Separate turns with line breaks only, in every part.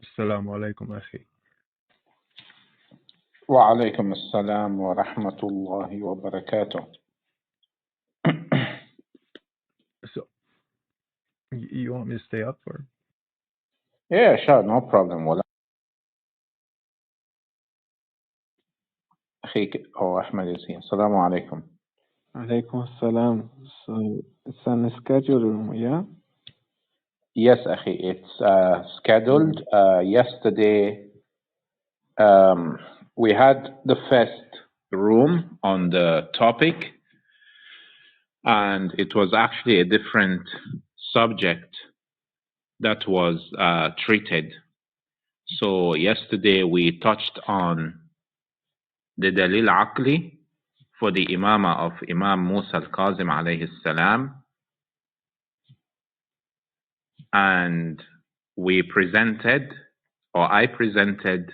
السلام عليكم أخي.
وعليكم السلام ورحمة الله وبركاته.
So, you want me to stay up or?
Yeah, sure, no problem. ولا أخيك أو أحمد ياسين. السلام عليكم.
Alaikum assalam. So it's on the schedule, yeah?
Yes, أخي, it's scheduled. Yesterday, we had the first room on the topic, and it was actually a different subject that was treated. So yesterday we touched on the Dalil Aqli for the Imamah of Imam Musa al-Kazem alayhi salam, and we presented, or I presented,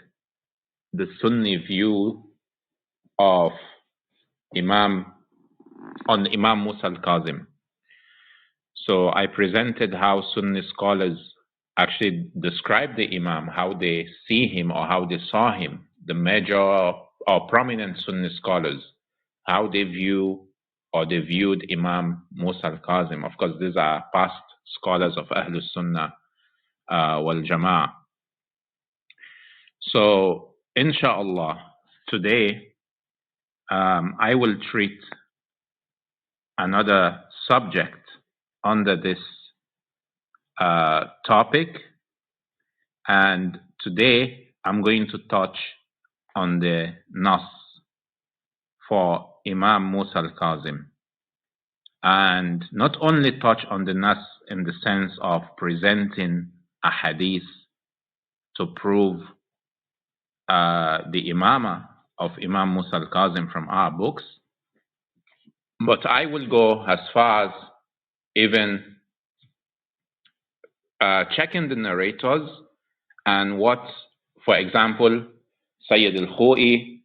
the Sunni view of Imam Musa al-Kazem. So I presented how Sunni scholars actually describe the Imam, how they see him or how they saw him, the major or prominent Sunni scholars, how they view or they viewed Imam Musa al-Kazem. Of course, these are past scholars of Ahlul Sunnah wal Jama'ah. So, inshallah, today I will treat another subject under this topic, and today I'm going to touch on the Nas for Imam Musa al-Kazem, and not only touch on the Nas in the sense of presenting a hadith to prove the Imamah of Imam Musa al-Kazem from our books, but I will go as far as even checking the narrators and what, for example, Sayyid al-Khoi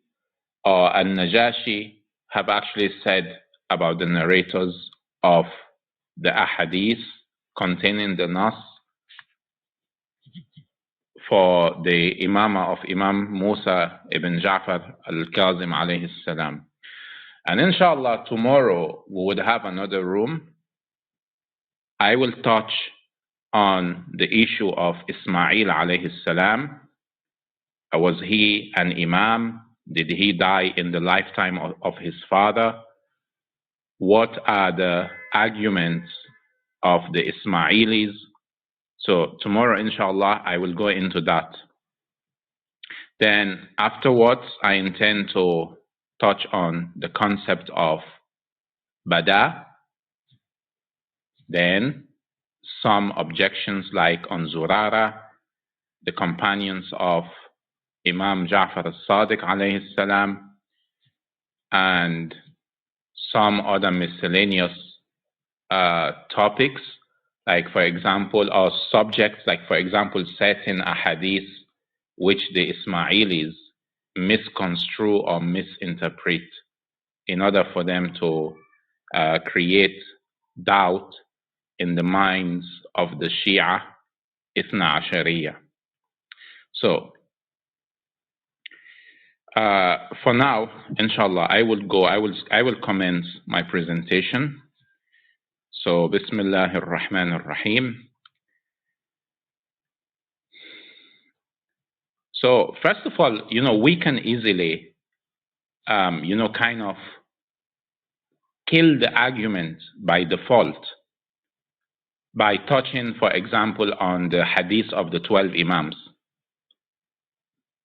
or al-Najashi have actually said about the narrators of the ahadith containing the Nas for the Imamah of Imam Musa ibn Ja'far al-Kazim alayhi salam. And inshallah, tomorrow we would have another room. I will touch on the issue of Ismail alayhi salam. Was he an Imam? Did he die in the lifetime of his father? What are the arguments of the Ismailis? So tomorrow, inshallah, I will go into that. Then afterwards, I intend to touch on the concept of Bada. Then some objections like on Zurara, the companions of Imam Ja'far al-Sadiq alayhi salam, and some other miscellaneous topics, like for example, or subjects, like for example, certain ahadith which the Ismailis misconstrue or misinterpret in order for them to create doubt in the minds of the Shia Ithna Ashariya. So for now, inshallah, I will commence my presentation. So, Bismillahir Rahmanir Rahim. So, first of all, we can easily, kind of kill the argument by default by touching, for example, on the hadith of the 12 Imams.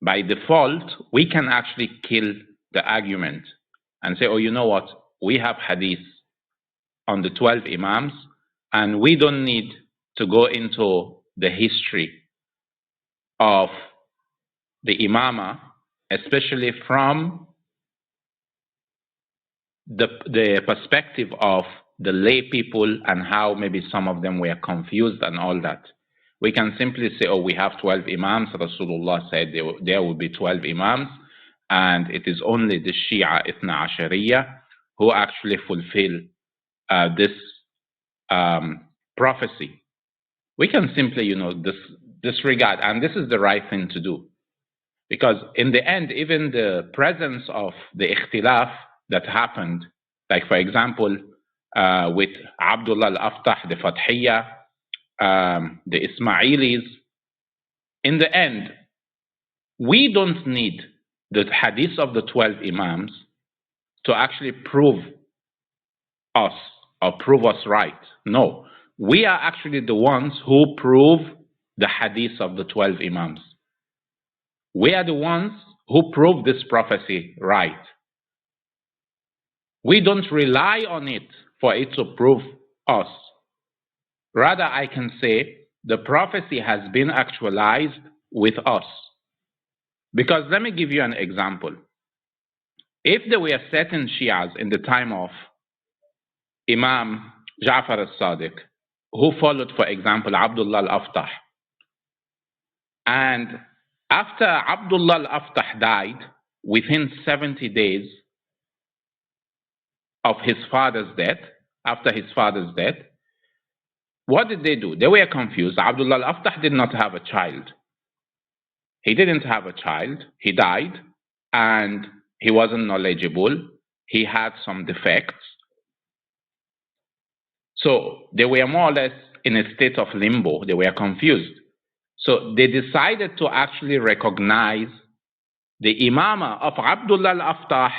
By default, we can actually kill the argument and say, oh, you know what? We have hadith on the 12 Imams, and we don't need to go into the history of the Imamah, especially from the perspective of the lay people and how maybe some of them were confused and all that. We can simply say, oh, we have 12 Imams. Rasulullah said there will be 12 Imams, and it is only the Shia Ithna Ashariya who actually fulfill this prophecy. We can simply, disregard, and this is the right thing to do. Because in the end, even the presence of the ikhtilaf that happened, like for example, with Abdullah al-Aftah, the Fathiyya, the Ismailis, in the end, we don't need the hadith of the 12 Imams to actually prove us or prove us right. No, we are actually the ones who prove the hadith of the 12 Imams. We are the ones who prove this prophecy right. We don't rely on it for it to prove us. Rather, I can say the prophecy has been actualized with us. Because let me give you an example. If there were certain Shias in the time of Imam Ja'far al-Sadiq, who followed, for example, Abdullah al-Aftah, and after Abdullah al-Aftah died, within 70 days of his father's death, after his father's death, what did they do? They were confused. Abdullah al-Aftah did not have a child. He didn't have a child. He died, and he wasn't knowledgeable. He had some defects. So they were more or less in a state of limbo. They were confused. So they decided to actually recognize the Imamah of Abdullah al-Aftah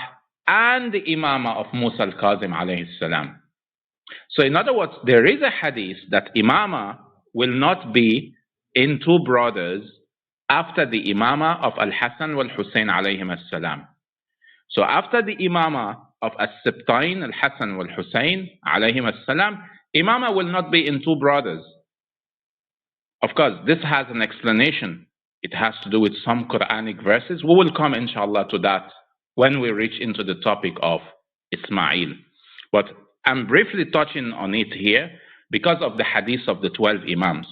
and the Imamah of Musa al-Kazem alayhi salam. So in other words, there is a hadith that Imamah will not be in two brothers after the Imamah of Al-Hasan wal-Hussein alayhim as-salam. So after the Imamah of As-Sibtain, Al-Hasan wal-Hussein alayhim as-salam, Imamah will not be in two brothers. Of course, this has an explanation. It has to do with some Quranic verses. We will come, inshallah, to that when we reach into the topic of Ismail. But I'm briefly touching on it here because of the hadith of the 12 Imams.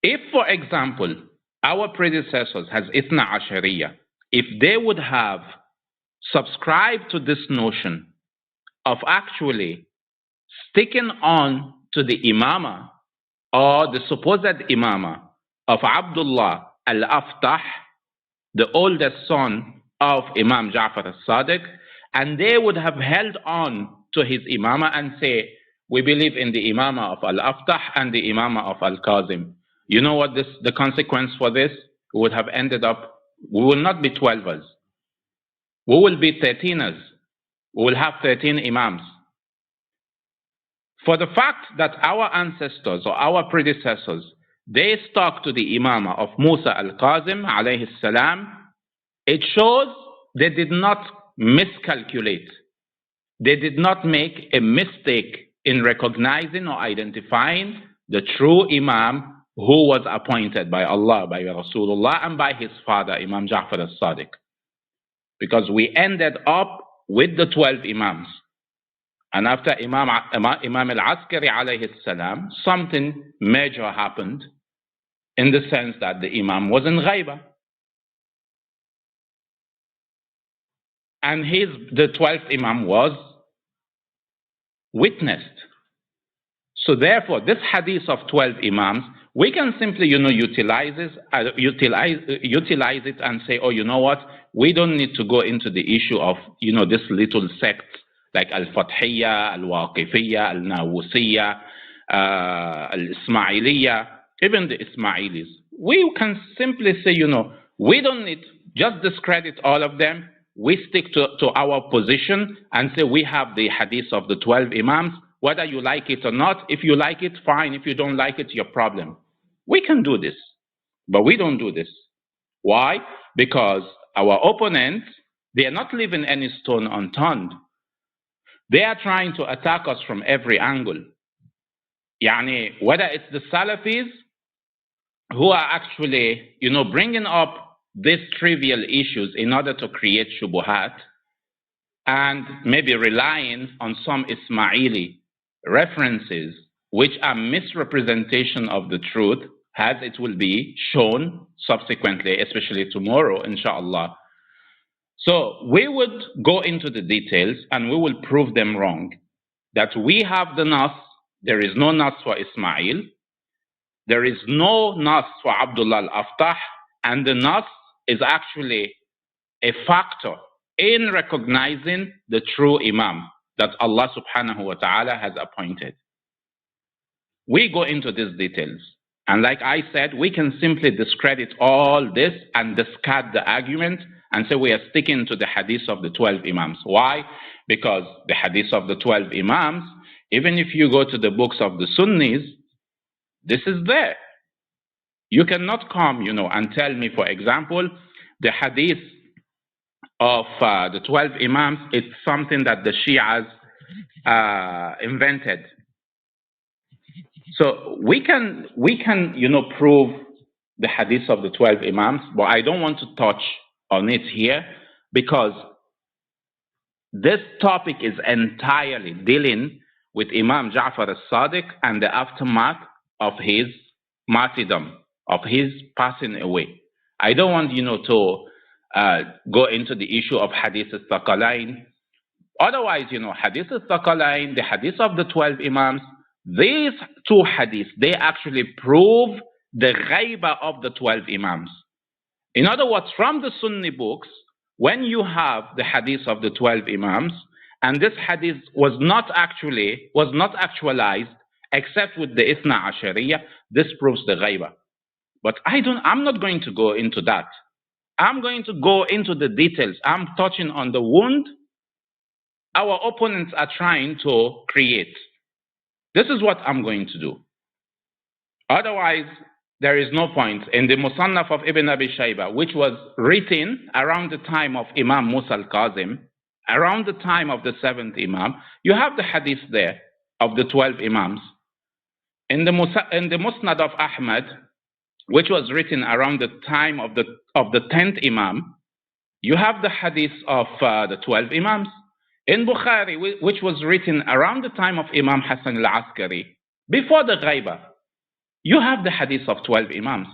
If, for example, our predecessors has Ithna Ashariya, if they would have subscribed to this notion of actually sticking on to the Imamah or the supposed Imamah of Abdullah al-Aftah, the oldest son of Imam Ja'far al-Sadiq, and they would have held on to his Imamah and say, we believe in the Imamah of al-Aftah and the Imamah of al-Kazim. You know what the consequence for this? We would have ended up, we will not be 12ers. We will be 13ers. We will have 13 Imams. For the fact that our ancestors or our predecessors, they stuck to the Imamah of Musa al-Kazim alayhi salam, it shows they did not miscalculate. They did not make a mistake in recognizing or identifying the true Imam who was appointed by Allah, by Rasulullah, and by his father, Imam Ja'far al-Sadiq. Because we ended up with the 12 Imams. And after Imam al-Askari alayhi salam, something major happened in the sense that the Imam was in ghaiba. And the 12th Imam was witnessed. So therefore, this hadith of 12 Imams, we can simply, utilize it and say, oh, you know what? We don't need to go into the issue of, this little sect like Al-Fathiyya, Al-Waqifiyya, Al-Nawusiyya, Al-Ismailiyya, even the Ismailis. We can simply say, we don't need, just discredit all of them. We stick to our position and say we have the hadith of the 12 Imams, whether you like it or not. If you like it, fine. If you don't like it, your problem. We can do this, but we don't do this. Why? Because our opponents, they are not leaving any stone unturned. They are trying to attack us from every angle. Whether it's the Salafis who are actually, bringing up these trivial issues in order to create shubuhat and maybe relying on some Ismaili references which are misrepresentation of the truth, as it will be shown subsequently, especially tomorrow, inshallah. So we would go into the details and we will prove them wrong. That we have the nas, there is no nas for Ismail. there is no nas for Abdullah al-Aftah, and the nas is actually a factor in recognizing the true Imam that Allah subhanahu wa ta'ala has appointed. We go into these details. And like I said, we can simply discredit all this and discard the argument and say we are sticking to the hadith of the 12 Imams. Why? Because the hadith of the 12 Imams, even if you go to the books of the Sunnis, this is there. You cannot come, and tell me, for example, the hadith of the 12 Imams, it's something that the Shias invented. So we can, prove the hadith of the 12 Imams, but I don't want to touch on it here because this topic is entirely dealing with Imam Ja'far al-Sadiq and the aftermath of his martyrdom, of his passing away. I don't want, to go into the issue of hadith al-Thaqalain. Otherwise, hadith al-Thaqalain, the hadith of the 12 Imams, these two hadiths, they actually prove the ghaiba of the 12 Imams. In other words, from the Sunni books, when you have the hadith of the 12 Imams, and this hadith was not actualized except with the Ithna Ashariya, this proves the ghaiba. But I'm not going to go into that. I'm going to go into the details. I'm touching on the wound our opponents are trying to create. This is what I'm going to do. Otherwise, there is no point. In the Musannaf of Ibn Abi Shayba, which was written around the time of Imam Musa al-Kazem, around the time of the 7th Imam, you have the hadith there of the 12 Imams. In the Musnad of Ahmad, which was written around the time of the 10th Imam, you have the hadith of the 12 Imams. In Bukhari, which was written around the time of Imam Hassan al-Askari, before the ghaiba, you have the hadith of 12 Imams.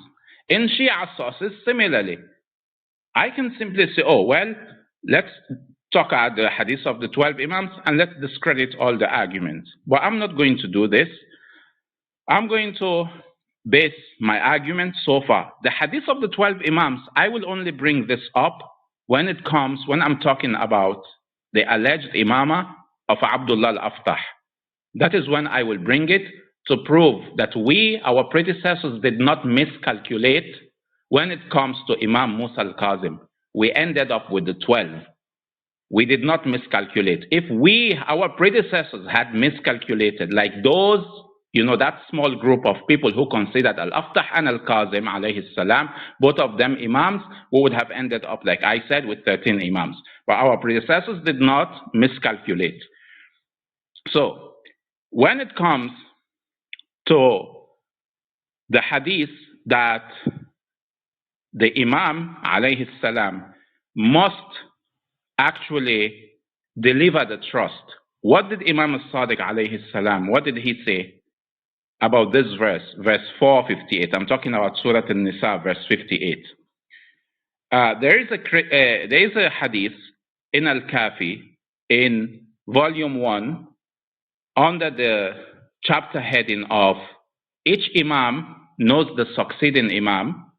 In Shia sources, similarly, I can simply say, let's talk about the hadith of the 12 Imams and let's discredit all the arguments. But I'm not going to do this. I'm going to base my argument so far. The hadith of the 12 Imams, I will only bring this up when I'm talking about the alleged Imamah of Abdullah al-Aftah. That is when I will bring it to prove that our predecessors, did not miscalculate when it comes to Imam Musa al-Kazem. We ended up with the 12. We did not miscalculate. If our predecessors had miscalculated, like those, that small group of people who considered al-Aftah and al-Kazem alayhi salam, both of them Imams, we would have ended up, like I said, with 13 Imams. But our predecessors did not miscalculate. So, when it comes to the hadith that the Imam alayhi salam must actually deliver the trust, what did Imam al-Sadiq alayhi salam, what did he say about this verse 458? I'm talking about Surah An-Nisa, verse 58. There is a hadith in Al-Kafi, in volume 1, under the chapter heading of each Imam knows the succeeding Imam.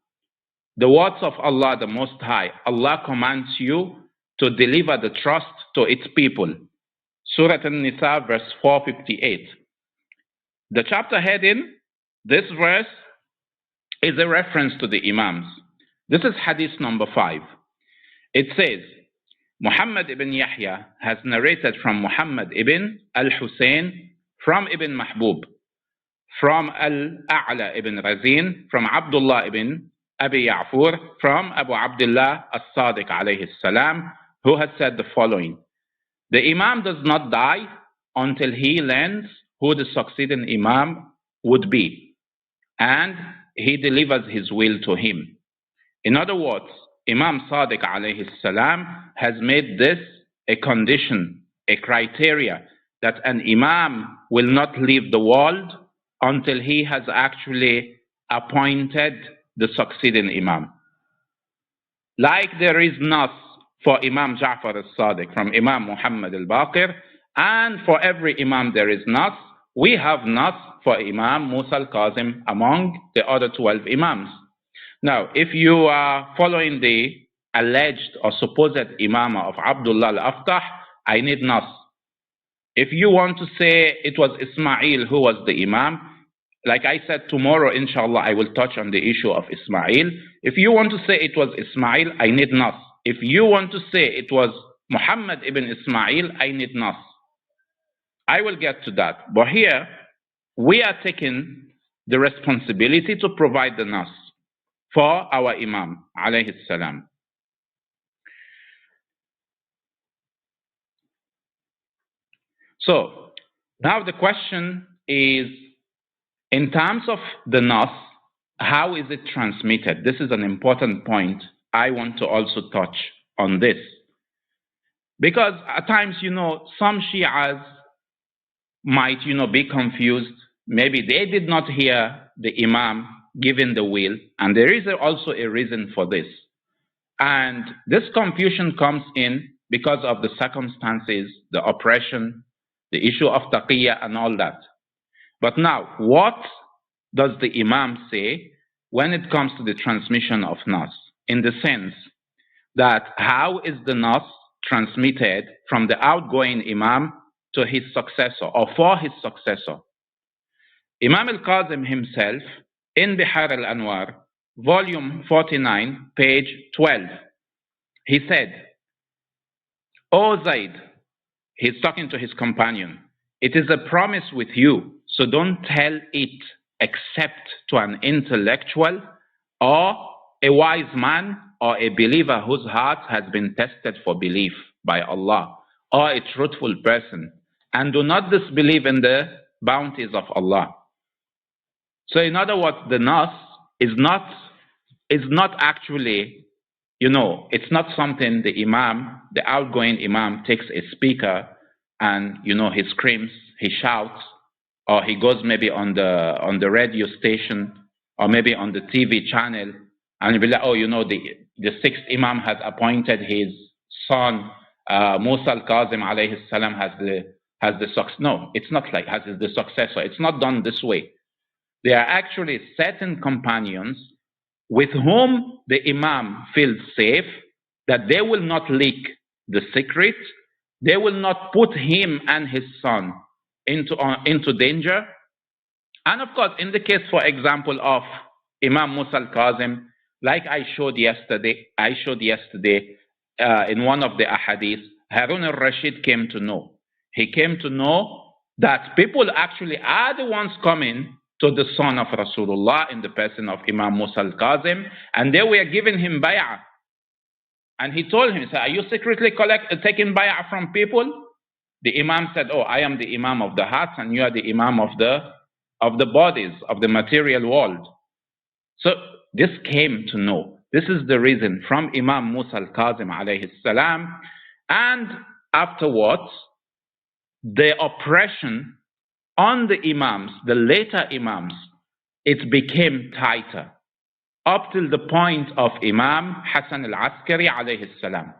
The words of Allah the Most High, Allah commands you to deliver the trust to its people. Surah An-Nisa, verse 458. The chapter heading, this verse is a reference to the Imams. This is hadith number 5. It says, Muhammad ibn Yahya has narrated from Muhammad ibn al-Husayn, from Ibn Mahbub, from Al-A'la ibn Razin, from Abdullah ibn Abi Ya'fur, from Abu Abdullah al-Sadiq alayhi salam, who has said the following: the Imam does not die until he learns who the succeeding Imam would be, and he delivers his will to him. In other words, Imam Sadiq alayhi salam has made this a condition, a criteria, that an Imam will not leave the world until he has actually appointed the succeeding Imam. Like there is nas for Imam Ja'far al-Sadiq from Imam Muhammad al-Baqir, and for every Imam there is nas, we have nas for Imam Musa al-Kazem among the other 12 Imams. Now, if you are following the alleged or supposed Imamah of Abdullah al-Aftah, I need nas. If you want to say it was Ismail who was the Imam, like I said, tomorrow, inshallah, I will touch on the issue of Ismail. If you want to say it was Ismail, I need nas. If you want to say it was Muhammad ibn Ismail, I need nas. I will get to that. But here, we are taking the responsibility to provide the nas for our Imam, alayhi salam. So, now the question is, in terms of the nas, how is it transmitted? This is an important point. I want to also touch on this. Because at times, some Shias might, be confused. Maybe they did not hear the Imam giving the will, and there is also a reason for this. And this confusion comes in because of the circumstances, the oppression, the issue of taqiyya and all that. But now, what does the Imam say when it comes to the transmission of nas? In the sense that how is the nas transmitted from the outgoing Imam to his successor or for his successor? Imam al-Kazem himself, in Bihar al-Anwar, volume 49, page 12, he said, O Zayd, he's talking to his companion, it is a promise with you, so don't tell it except to an intellectual or a wise man or a believer whose heart has been tested for belief by Allah, or a truthful person, and do not disbelieve in the bounties of Allah. So in other words, the nas is not actually, it's not something the Imam, the outgoing Imam, takes a speaker and, he screams, he shouts, or he goes maybe on the radio station or maybe on the TV channel and he'll be like, oh, the sixth Imam has appointed his son, Musa al-Kazem alayhi salam has the success. No, it's not like has the successor. It's not done this way. There are actually certain companions with whom the Imam feels safe that they will not leak the secret. They will not put him and his son into danger. And of course, in the case, for example, of Imam Musa al-Kazem, like I showed yesterday in one of the ahadith, Harun al-Rashid came to know. He came to know that people actually are the ones coming to the son of Rasulullah in the person of Imam Musa al-Kazem, and they were giving him bay'ah. And he told him, he said, are you secretly taking bay'ah from people? The Imam said, oh, I am the Imam of the hearts and you are the Imam of the bodies, of the material world. So this came to know. This is the reason from Imam Musa al-Kazem alayhi salam. And afterwards, the oppression on the Imams, the later Imams, it became tighter up till the point of Imam Hassan al-Askari alayhi salam.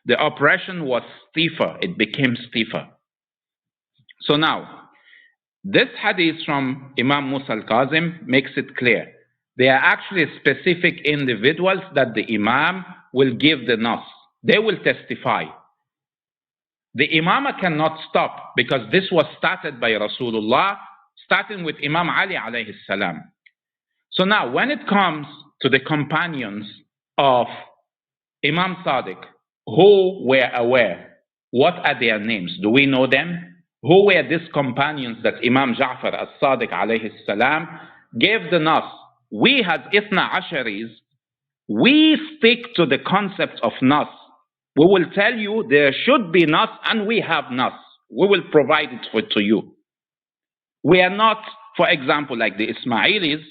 The oppression was stiffer, it became stiffer. So now, this hadith from Imam Musa al-Kazem makes it clear. There are actually specific individuals that the Imam will give the nas. They will testify. The Imamah cannot stop because this was started by Rasulullah, starting with Imam Ali alayhi salam. So now, when it comes to the companions of Imam Sadiq, who were aware, what are their names? Do we know them? Who were these companions that Imam Ja'far as-Sadiq alayhi salam gave the nas? We as Ithna Asharis, we stick to the concept of nas. We will tell you there should be nas and we have nas. We will provide it to you. We are not, for example, like the Ismailis.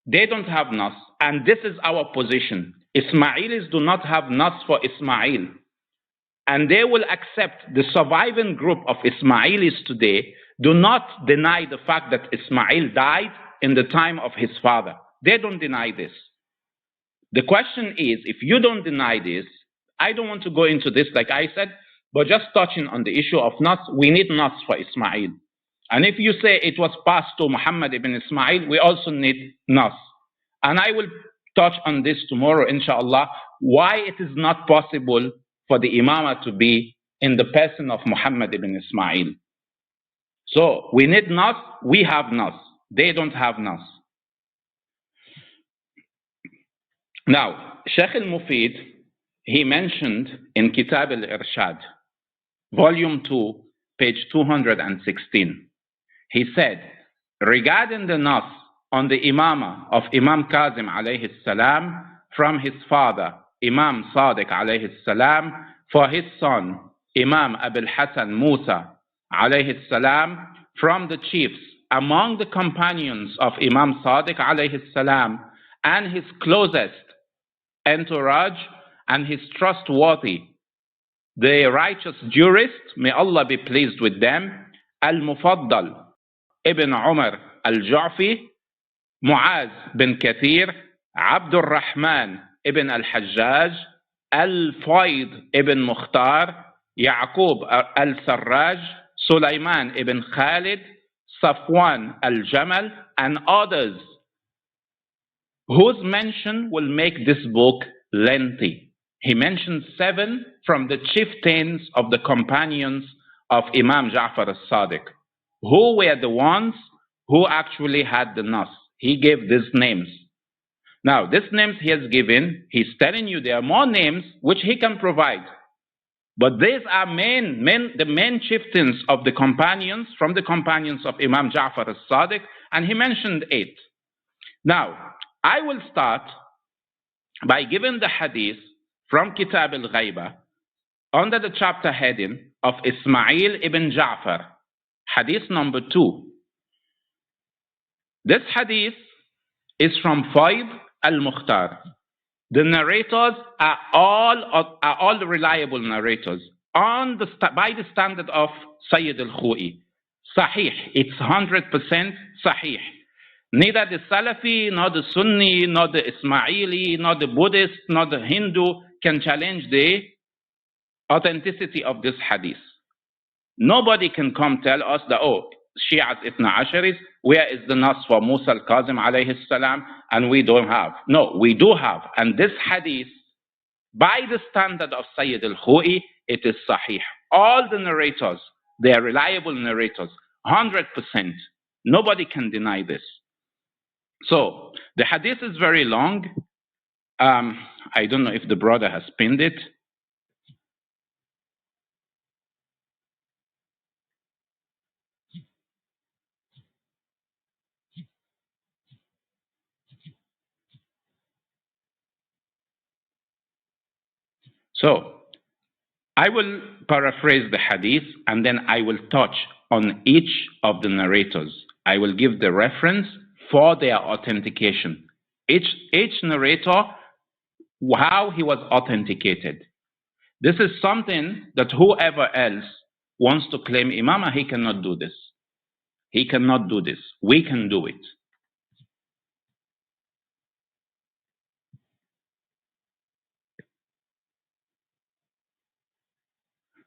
They don't have nas, and this is our position. Ismailis do not have nas for Ismail. And they will accept the surviving group of Ismailis today do not deny the fact that Ismail died in the time of his father. They don't deny this. The question is, if you don't deny this, I don't want to go into this like I said, but just touching on the issue of nas, we need nas for Ismail. And if you say it was passed to Muhammad ibn Ismail, we also need Nas. And I will touch on this tomorrow, inshallah, why it is not possible for the Imamah to be in the person of Muhammad ibn Ismail. So we need Nas, we have Nas. They don't have Nas. Now, Sheikh al-Mufid, he mentioned in Kitab al-Irshad, volume 2, page 216, he said, regarding the Nas on the Imamah of Imam Kazem alayhi salam from his father, Imam Sadiq alayhi salam, for his son, Imam Abul Hasan Musa alayhi salam, from the chiefs among the companions of Imam Sadiq alayhi salam and his closest entourage and his trustworthy, the righteous jurist, may Allah be pleased with them, Al-Mufaddal ibn Umar al-Ju'fi, Muaz bin Kathir, Abdul Rahman ibn al-Hajjaj, Al-Faid ibn Mukhtar, Yaqub al-Sarraj, Sulaiman ibn Khalid, Safwan al-Jamal, and others whose mention will make this book lengthy. He mentioned 7 from the chieftains of the companions of Imam Ja'far al-Sadiq, who were the ones who actually had the Nas. He gave these names. Now, these names he has given, he's telling you there are more names which he can provide. But these are the main chieftains of the companions, from the companions of Imam Ja'far al-Sadiq, and he mentioned 8. Now, I will start by giving the hadith from Kitab al-Ghaiba under the chapter heading of Ismail ibn Ja'far, hadith number 2. This hadith is from Faid al-Mukhtar. The narrators are all reliable narrators by the standard of Sayyid al-Khu'i. Sahih, it's 100% Sahih. Neither the Salafi, nor the Sunni, nor the Ismaili, nor the Buddhist, nor the Hindu can challenge the authenticity of this hadith. Nobody can come tell us that, oh, Shia's Ithna Asharis, where is the Nas for Musa al-Kazem alayhi salam, and we don't have. No, we do have. And this hadith, by the standard of Sayyid al-Khu'i, it is Sahih. All the narrators, they are reliable narrators, 100%. Nobody can deny this. So, the hadith is very long. I don't know if the brother has pinned it. So, I will paraphrase the hadith and then I will touch on each of the narrators. I will give the reference for their authentication. Each narrator, how he was authenticated. This is something that whoever else wants to claim Imamah, he cannot do this. He cannot do this. We can do it.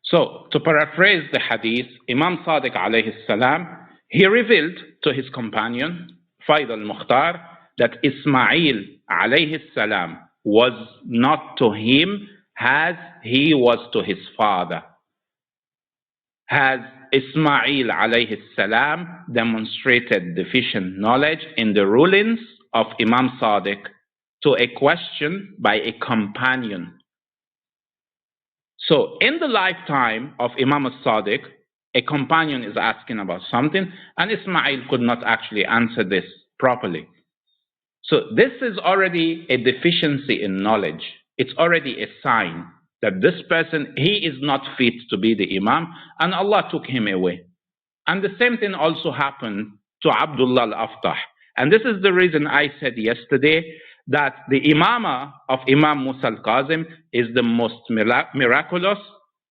So, to paraphrase the hadith, Imam Sadiq alayhi salam, he revealed to his companion, Faid al-Mukhtar, that Ismail alayhi salam was not to him as he was to his father. Has Ismail alayhi salam demonstrated deficient knowledge in the rulings of Imam Sadiq to a question by a companion. So, in the lifetime of Imam al-Sadiq, a companion is asking about something, and Ismail could not actually answer this properly. So, this is already a deficiency in knowledge. It's already a sign that this person, he is not fit to be the Imam, and Allah took him away. And the same thing also happened to Abdullah al-Aftah. And this is the reason I said yesterday that the Imamah of Imam Musa al-Kazem is the most miraculous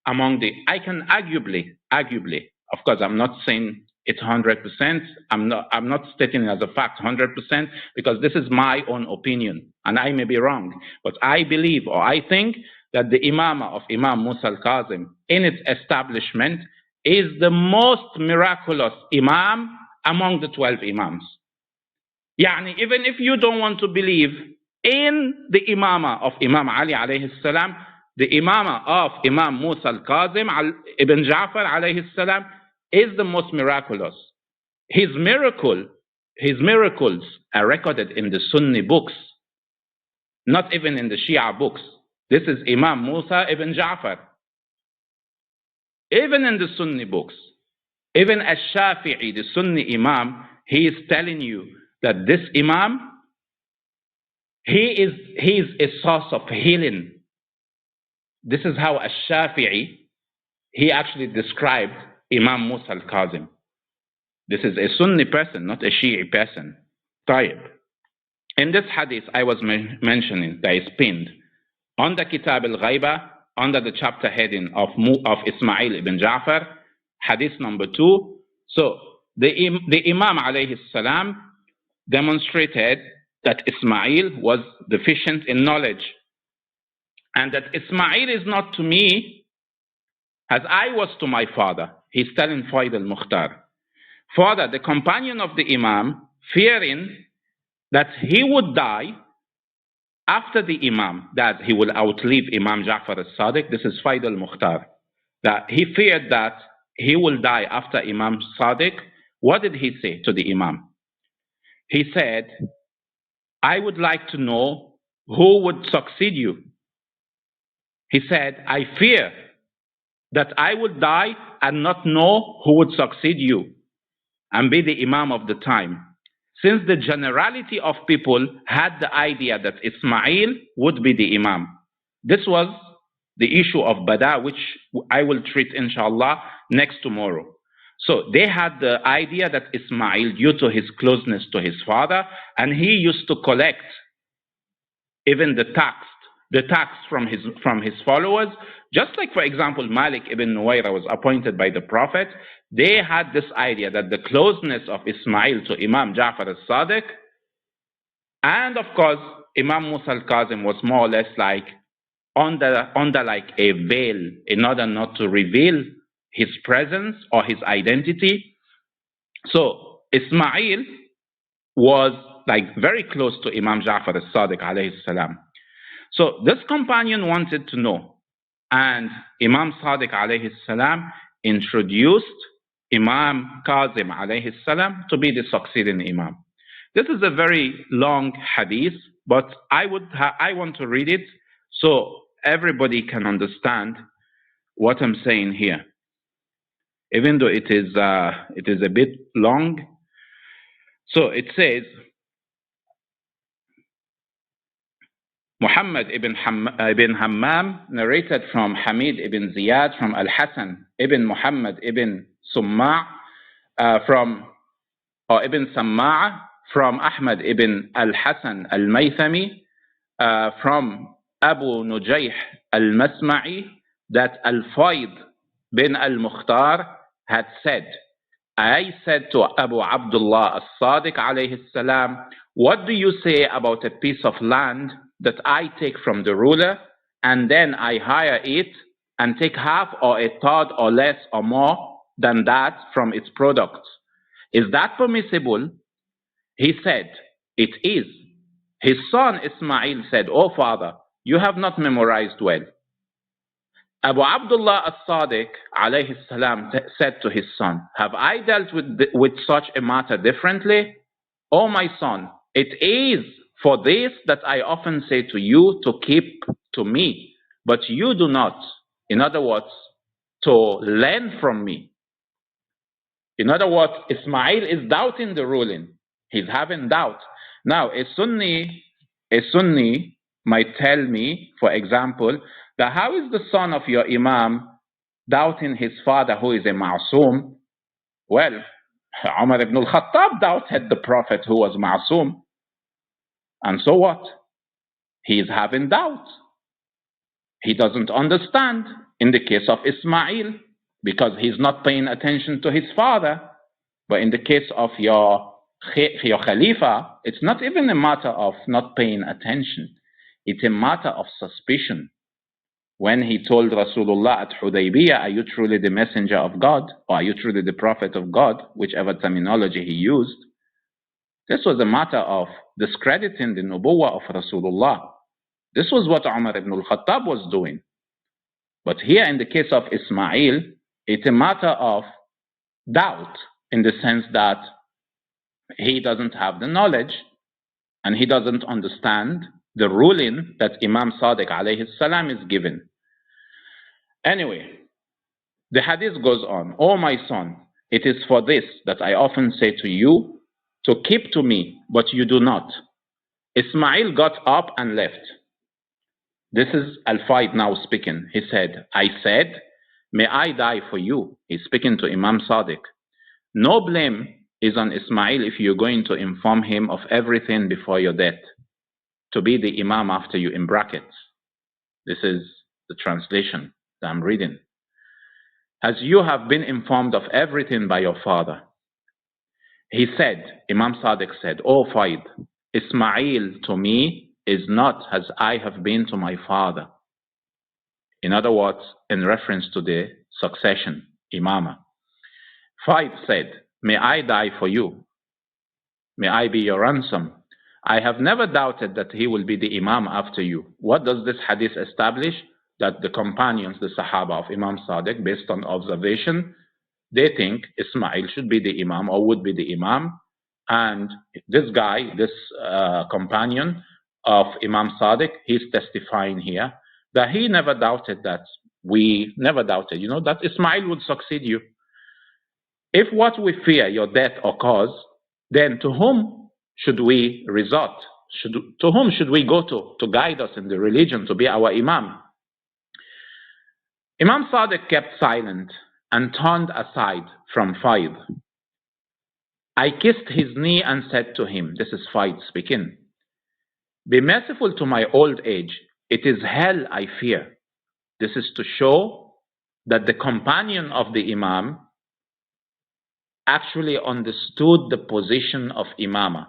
among the, I can arguably, of course I'm not saying it's 100%, I'm not stating it as a fact 100%, because this is my own opinion, and I may be wrong, but I believe or I think that the Imamah of Imam Musa al-Kazem in its establishment is the most miraculous Imam among the 12 Imams. Yani, even if you don't want to believe in the Imamah of Imam Ali alayhi salam, the Imamah of Imam Musa al-Kazem ibn Ja'far alayhi salam is the most miraculous. His miracles are recorded in the Sunni books, not even in the Shia books. This is Imam Musa ibn Ja'far. Even in the Sunni books, even Al-Shafi'i, the Sunni Imam, he is telling you that this Imam, he is a source of healing. This is how Al-Shafi'i, he actually described Imam Musa al-Kazem. This is a Sunni person, not a Shi'i person. Tayyib. In this hadith I was mentioning, that is pinned on the Kitab al-Ghaiba, under the chapter heading of Ismaili ibn Ja'far, hadith number 2. So the Imam alayhi salam demonstrated that Ismail was deficient in knowledge, and that Ismail is not to me as I was to my father. He's telling Faid al-Mukhtar. Father, the companion of the Imam, fearing that he would die after the Imam, that he will outlive Imam Ja'far al-Sadiq. This is Faid al-Mukhtar. That he feared that he will die after Imam Sadiq. What did he say to the Imam? He said, I would like to know who would succeed you. He said, I fear that I would die and not know who would succeed you and be the Imam of the time, since the generality of people had the idea that Ismail would be the Imam. This was the issue of Bada, which I will treat inshallah next tomorrow. So they had the idea that Ismail, due to his closeness to his father, and he used to collect even the tax from his followers, just like, for example, Malik ibn Nuwayra was appointed by the Prophet. They had this idea that the closeness of Ismail to Imam Ja'far al-Sadiq, and of course Imam Musa al-Kazem, was more or less like under like a veil, in order not to reveal his presence or his identity. So Ismail was like very close to Imam Ja'far al-Sadiq alayhi salam. So this companion wanted to know, and Imam Sadiq alayhi salam introduced Imam Kazem alayhi salam to be the succeeding Imam. This is a very long hadith, but I want to read it so everybody can understand what I'm saying here, even though it is a bit long. So it says, Muhammad ibn Hammam narrated from Hamid ibn Ziyad from Al-Hasan ibn Muhammad ibn Summa' ibn Samma'a from Ahmad ibn Al-Hasan Al-Maythami from Abu Nujayh Al-Masma'i that Al-Faid bin Al-Mukhtar had said, I said to Abu Abdullah As-Sadiq alayhi salam, what do you say about a piece of land that I take from the ruler and then I hire it and take half or a third or less or more than that from its products? Is that permissible? He said, it is. His son Ismail said, oh father, you have not memorized well. Abu Abdullah As-Sadiq alayhi salam said to his son, have I dealt with such a matter differently? Oh my son, it is for this that I often say to you to keep to me, but you do not. In other words, to learn from me. In other words, Ismail is doubting the ruling. He's having doubt. Now, a Sunni might tell me, for example, that how is the son of your Imam doubting his father who is a ma'soom? Well, Umar ibn al-Khattab doubted the Prophet who was ma'soom. And so what? He is having doubt. He doesn't understand in the case of Ismail because he's not paying attention to his father. But in the case of your Khalifa, it's not even a matter of not paying attention. It's a matter of suspicion. when he told Rasulullah at Hudaybiyah, are you truly the messenger of God, or are you truly the prophet of God, whichever terminology he used, this was a matter of discrediting the nubuwwah of Rasulullah. This was what Umar ibn al-Khattab was doing. But here in the case of Ismail, it's a matter of doubt, in the sense that he doesn't have the knowledge and he doesn't understand the ruling that Imam Sadiq alayhi salam is given. Anyway, the hadith goes on. "O my son, it is for this that I often say to you to keep to me, but you do not." Ismail got up and left. This is Al-Faid now speaking. He said, "I said, may I die for you." He's speaking to Imam Sadiq. "No blame is on Ismail if you're going to inform him of everything before your death, to be the Imam after you," in brackets. This is the translation that I'm reading. "As you have been informed of everything by your father." He said, Imam Sadiq said, "O Faid, Ismail to me is not as I have been to my father." In other words, in reference to the succession, Imamah. Faid said, "May I die for you. May I be your ransom. I have never doubted that he will be the Imam after you." What does this hadith establish? That the companions, the Sahaba of Imam Sadiq, based on observation, they think Ismail should be the Imam or would be the Imam. And this guy, this companion of Imam Sadiq, he's testifying here that he never doubted that, we never doubted, that Ismail would succeed you. If what we fear, your death occurs, then to whom should we resort? To whom should we go to guide us in the religion, to be our Imam? Imam Sadiq kept silent and turned aside from Faid. I kissed his knee and said to him, this is Faid speaking, "Be merciful to my old age. It is hell I fear." This is to show that the companion of the Imam actually understood the position of Imamah,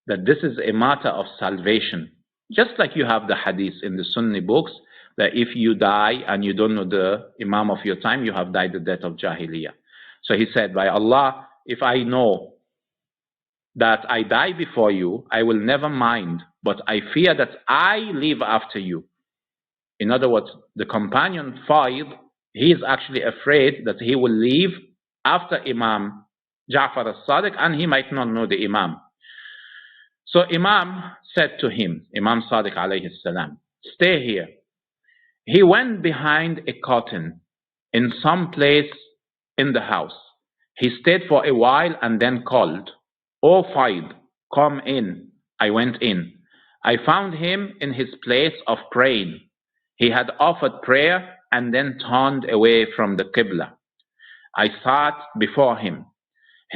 that this is a matter of salvation. Just like you have the hadith in the Sunni books, that if you die and you don't know the Imam of your time, you have died the death of Jahiliyyah. So he said, by Allah, if I know that I die before you, I will never mind, but I fear that I live after you. In other words, the companion Faid, he is actually afraid that he will live after Imam Ja'far al-Sadiq and he might not know the Imam. So Imam said to him, Imam Sadiq alayhi salam, "Stay here." He went behind a curtain in some place in the house. He stayed for a while and then called, "O Faid, come in." I went in. I found him in his place of praying. He had offered prayer and then turned away from the Qibla. I sat before him.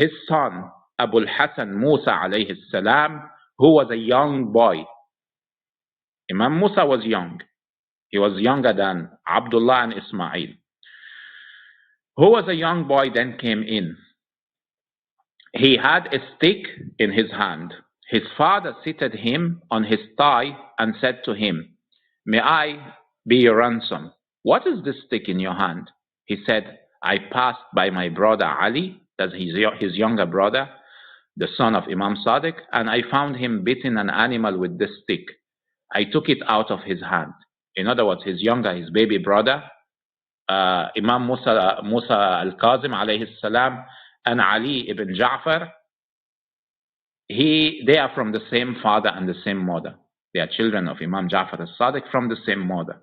His son, Abu al-Hasan Musa alayhi salam, who was a young boy. Imam Musa was young. He was younger than Abdullah and Ismail. Who was a young boy then came in. He had a stick in his hand. His father seated him on his thigh and said to him, "May I be your ransom? What is this stick in your hand?" He said, "I passed by my brother Ali," that's his younger brother, the son of Imam Sadiq, "and I found him beating an animal with this stick. I took it out of his hand." In other words, his baby brother, Imam Musa al-Kazem alayhi salam, and Ali ibn Ja'far, they are from the same father and the same mother. They are children of Imam Ja'far al-Sadiq from the same mother.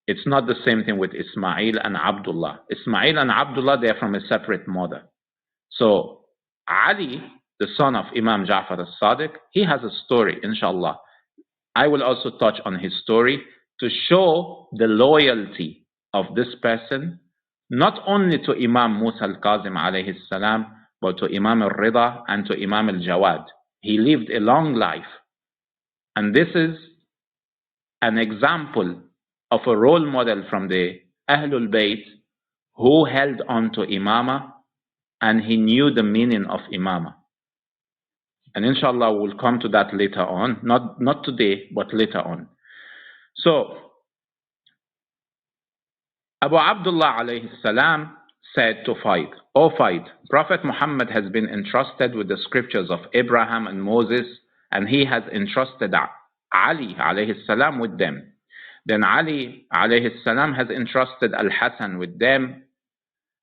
It's not the same thing with Ismail and Abdullah. Ismail and Abdullah, they are from a separate mother. So Ali, the son of Imam Ja'far al-Sadiq, he has a story, inshallah. I will also touch on his story to show the loyalty of this person, not only to Imam Musa al-Kazim alayhi salam, but to Imam al-Rida and to Imam al-Jawad. He lived a long life. And this is an example of a role model from the Ahlul Bayt who held on to Imamah and he knew the meaning of Imamah. And inshallah we'll come to that later on, not today, but later on. So Abu Abdullah alayhi salam said to Faid, O Faid, Prophet Muhammad has been entrusted with the scriptures of Abraham and Moses, and he has entrusted Ali alayhi salam with them. Then Ali alayhi salam has entrusted Al-Hasan with them.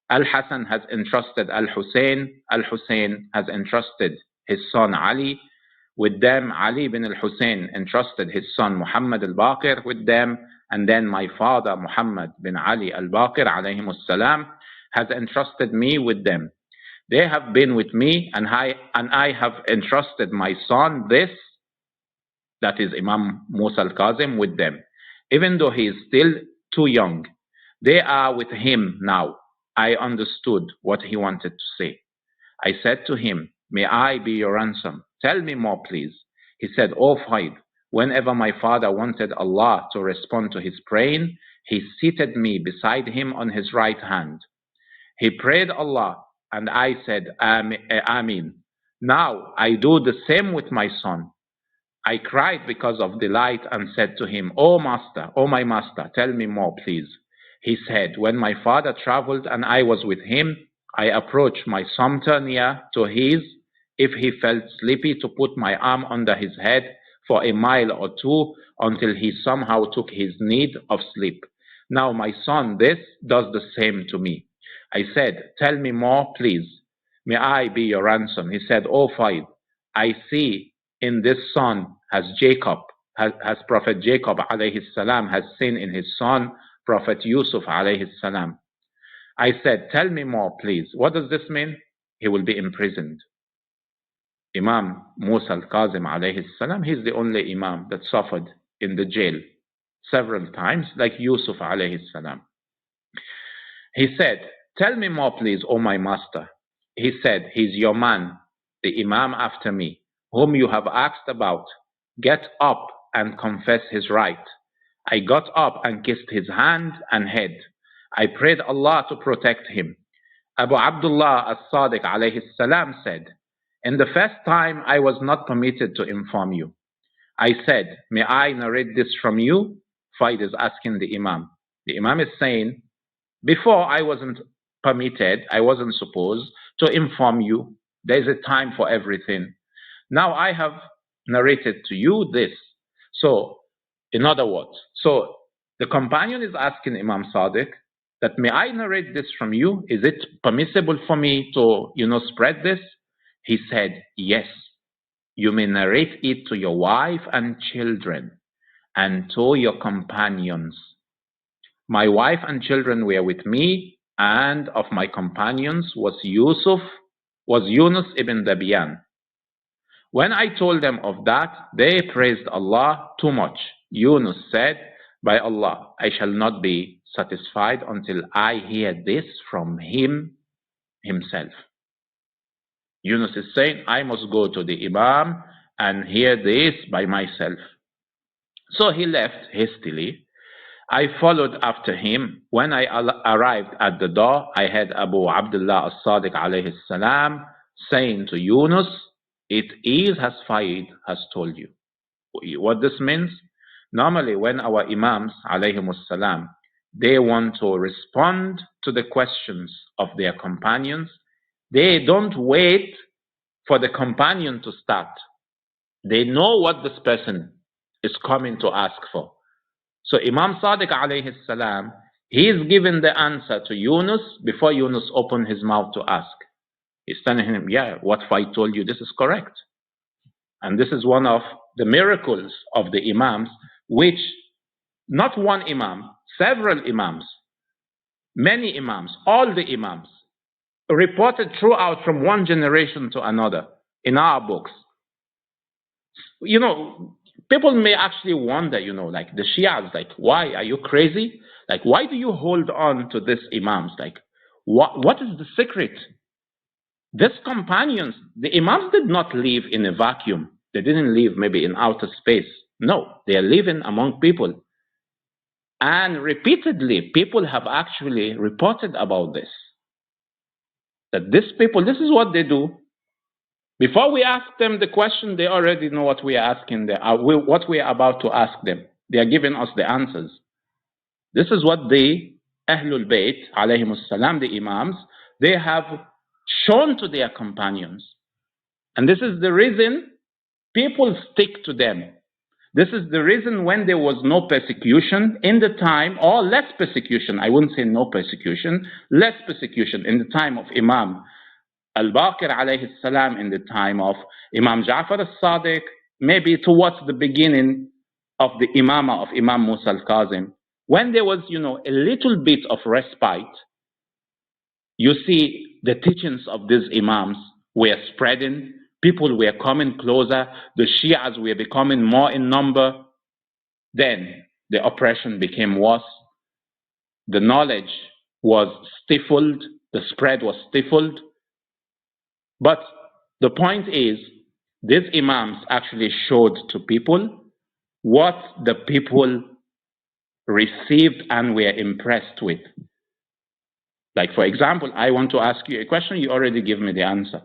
Al-Hasan has entrusted Al-Hussein. Al-Hussein has entrusted his son Ali with them. Ali bin al-Hussein entrusted his son Muhammad al-Baqir with them. And then my father Muhammad bin Ali al-Baqir alayhim salam has entrusted me with them. They have been with me, and I have entrusted my son this, that is Imam Musa al-Kazem, with them. Even though he is still too young, they are with him now. I understood what he wanted to say. I said to him, may I be your ransom? Tell me more, please. He said, O Faid, whenever my father wanted Allah to respond to his praying, he seated me beside him on his right hand. He prayed Allah, and I said, Ameen. Now I do the same with my son. I cried because of delight and said to him, O master, O my master, tell me more, please. He said, when my father traveled and I was with him, I approached my sumpter near to his. If he felt sleepy, to put my arm under his head for a mile or two until he somehow took his need of sleep. Now my son, this does the same to me. I said, tell me more, please. May I be your ransom? He said, O Faid, I see in this son has Jacob, has Prophet Jacob alayhi salam has seen in his son Prophet Yusuf alayhi salam. I said, tell me more, please. What does this mean? He will be imprisoned. Imam Musa al-Kazem alayhi salam, he's the only Imam that suffered in the jail several times, like Yusuf alayhi salam. He said, tell me more, please, O my master. He said, he's your man, the Imam after me, whom you have asked about. Get up and confess his right. I got up and kissed his hand and head. I prayed Allah to protect him. Abu Abdullah as-Sadiq alayhi salam said, in the first time I was not permitted to inform you. I said, may I narrate this from you? Faid is asking the Imam. The Imam is saying, before I wasn't permitted, I wasn't supposed to inform you. There's a time for everything. Now I have narrated to you this. So, in other words, so the companion is asking Imam Sadiq that may I narrate this from you? Is it permissible for me to, spread this? He said, yes, you may narrate it to your wife and children and to your companions. My wife and children were with me, and of my companions was Yunus ibn Dabiyan. When I told them of that, they praised Allah too much. Yunus said, by Allah, I shall not be satisfied until I hear this from him himself. Yunus is saying, I must go to the Imam and hear this by myself. So he left hastily. I followed after him. When I arrived at the door, I heard Abu Abdullah as-Sadiq alayhi salam saying to Yunus, it is as Faid has told you. What this means? Normally when our Imams alayhim salam, they want to respond to the questions of their companions, they don't wait for the companion to start. They know what this person is coming to ask for. So Imam Sadiq alayhi salam, he is giving the answer to Yunus before Yunus opened his mouth to ask. He's telling him, yeah, what Faid told you, this is correct. And this is one of the miracles of the Imams, which not one Imam, several Imams, many Imams, all the Imams, reported throughout from one generation to another in our books. People may actually wonder, like the Shias, like, why are you crazy? Like, why do you hold on to this Imams? Like, what is the secret? These companions, the Imams did not live in a vacuum. They didn't live maybe in outer space. No, they are living among people. And repeatedly, people have actually reported about this. That these people, this is what they do. Before we ask them the question, they already know what we are asking them, what we are about to ask them. They are giving us the answers. This is what they Ahlul Bayt, alayhimus salam, the Imams, they have shown to their companions. And this is the reason people stick to them. This is the reason when there was no persecution in the time, or less persecution, I wouldn't say no persecution, less persecution in the time of Imam al-Baqir alayhi salam, in the time of Imam Ja'far al-Sadiq, maybe towards the beginning of the Imamah of Imam Musa al-Kazem, when there was, a little bit of respite, you see the teachings of these Imams were spreading, people were coming closer, the Shias were becoming more in number, then the oppression became worse, the knowledge was stifled, the spread was stifled. But the point is, these Imams actually showed to people what the people received and were impressed with. Like, for example, I want to ask you a question, you already give me the answer.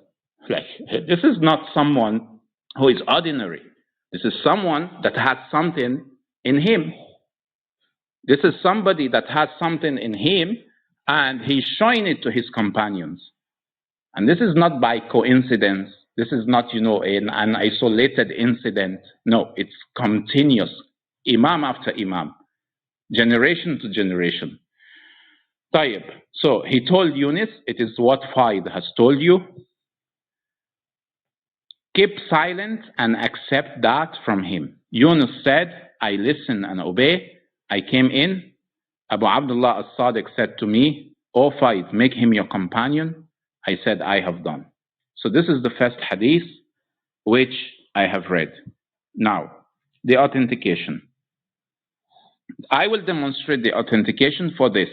Like, this is not someone who is ordinary. This is someone that has something in him. This is somebody that has something in him, and he's showing it to his companions. And this is not by coincidence. This is not, an isolated incident. No, it's continuous. Imam after Imam, generation to generation. Tayyib. So he told Yunus, it is what Faid has told you. Keep silent and accept that from him. Yunus said, I listen and obey. I came in. Abu Abdullah as-Sadiq said to me, O Faid, make him your companion. I said, I have done. So this is the first hadith which I have read. Now, the authentication. I will demonstrate the authentication for this.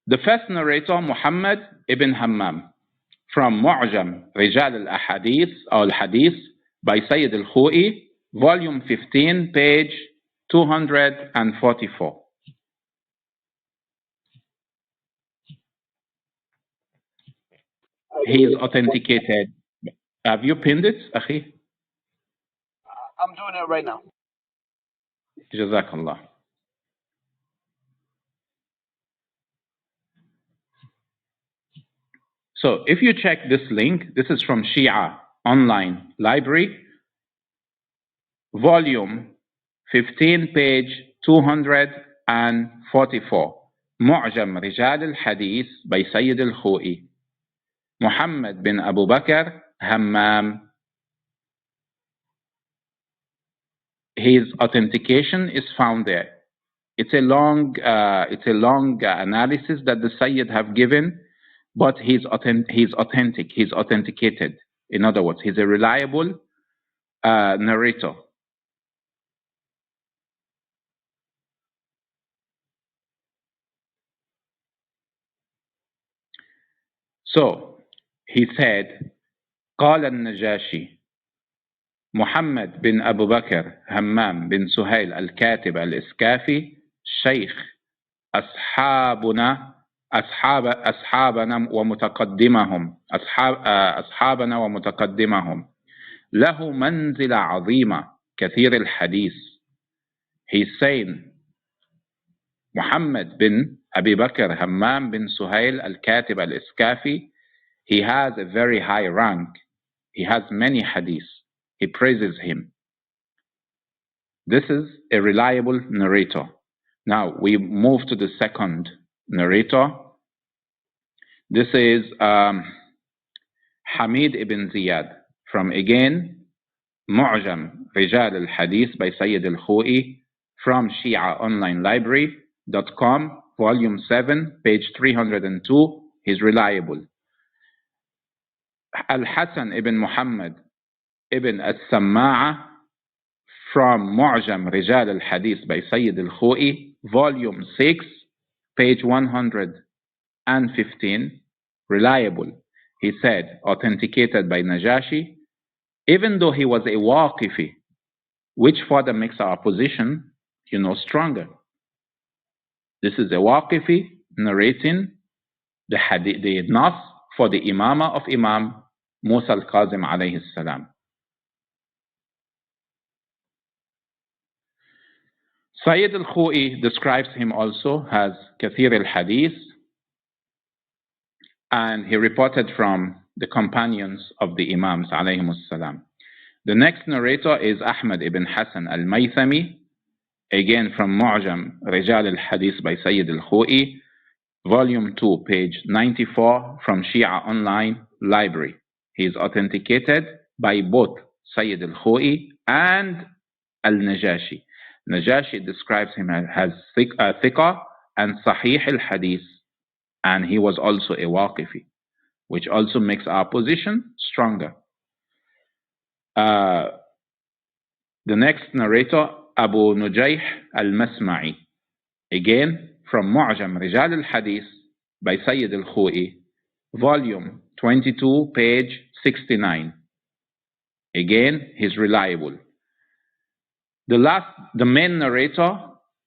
The first narrator, Muhammad ibn Hammam, from Mu'jam Rijal al-Ahadith or al-Hadith by Sayyid al-Khou'i, volume 15, page 244. He is authenticated. Have you pinned it, Akhi?
I'm doing it right now.
Jazakallah. So if you check this link, this is from Shia online library, volume 15, page 244. Mu'jam Rijal al-Hadith by Sayyid al-Khou'i. Muhammad bin Abu Bakr Hammam. His authentication is found there. It's a long analysis that the Sayyid have given, but he's authentic. He's authenticated. In other words, he's a reliable narrator. So he said, قال النجاشي محمد بن أبو بكر همام بن سهيل الكاتب الإسكافي شيخ أصحابنا ومتقدمهم له منزلة عظيمة كثير الحديث. He's saying Muhammad bin Abi Bakr Hammam bin Suhail al-Katib al-Iskafi, he has a very high rank. He has many hadiths. He praises him. This is a reliable narrator. Now we move to the second narrator. This is Hamid ibn Ziyad from, again, Mu'jam Rijal al-Hadith by Sayyid al-Khou'i from ShiaOnlineLibrary.com, volume 7, page 302. He's reliable. Al-Hasan ibn Muhammad ibn al-Samma'a from Mu'jam Rijal al-Hadith by Sayyid al-Khou'i, volume 6, page 115, reliable. He said, authenticated by Najashi, even though he was a Waqifi, which further makes our position, stronger. This is a Waqifi narrating the hadith, the Nas for the Imamah of Imam Musa al-Kazem alayhi salam. Sayyid al-Khou'i describes him also as Kathir al-Hadith, and he reported from the companions of the Imams alayhimus salam. The next narrator is Ahmad ibn Hassan al-Maythami, again from Mu'jam Rijal al-Hadith by Sayyid al-Khou'i, volume 2, page 94 from Shia online library. He is authenticated by both Sayyid al-Khou'i and al-Najashi. Najashi describes him as thiqa and sahih al-hadith, and he was also a waqifi, which also makes our position stronger. The next narrator, Abu Nujayh al-Masma'i, again from Mu'jam Rijal al-Hadith by Sayyid al-Khou'i, volume 22, page 69. Again, he's reliable. The main narrator,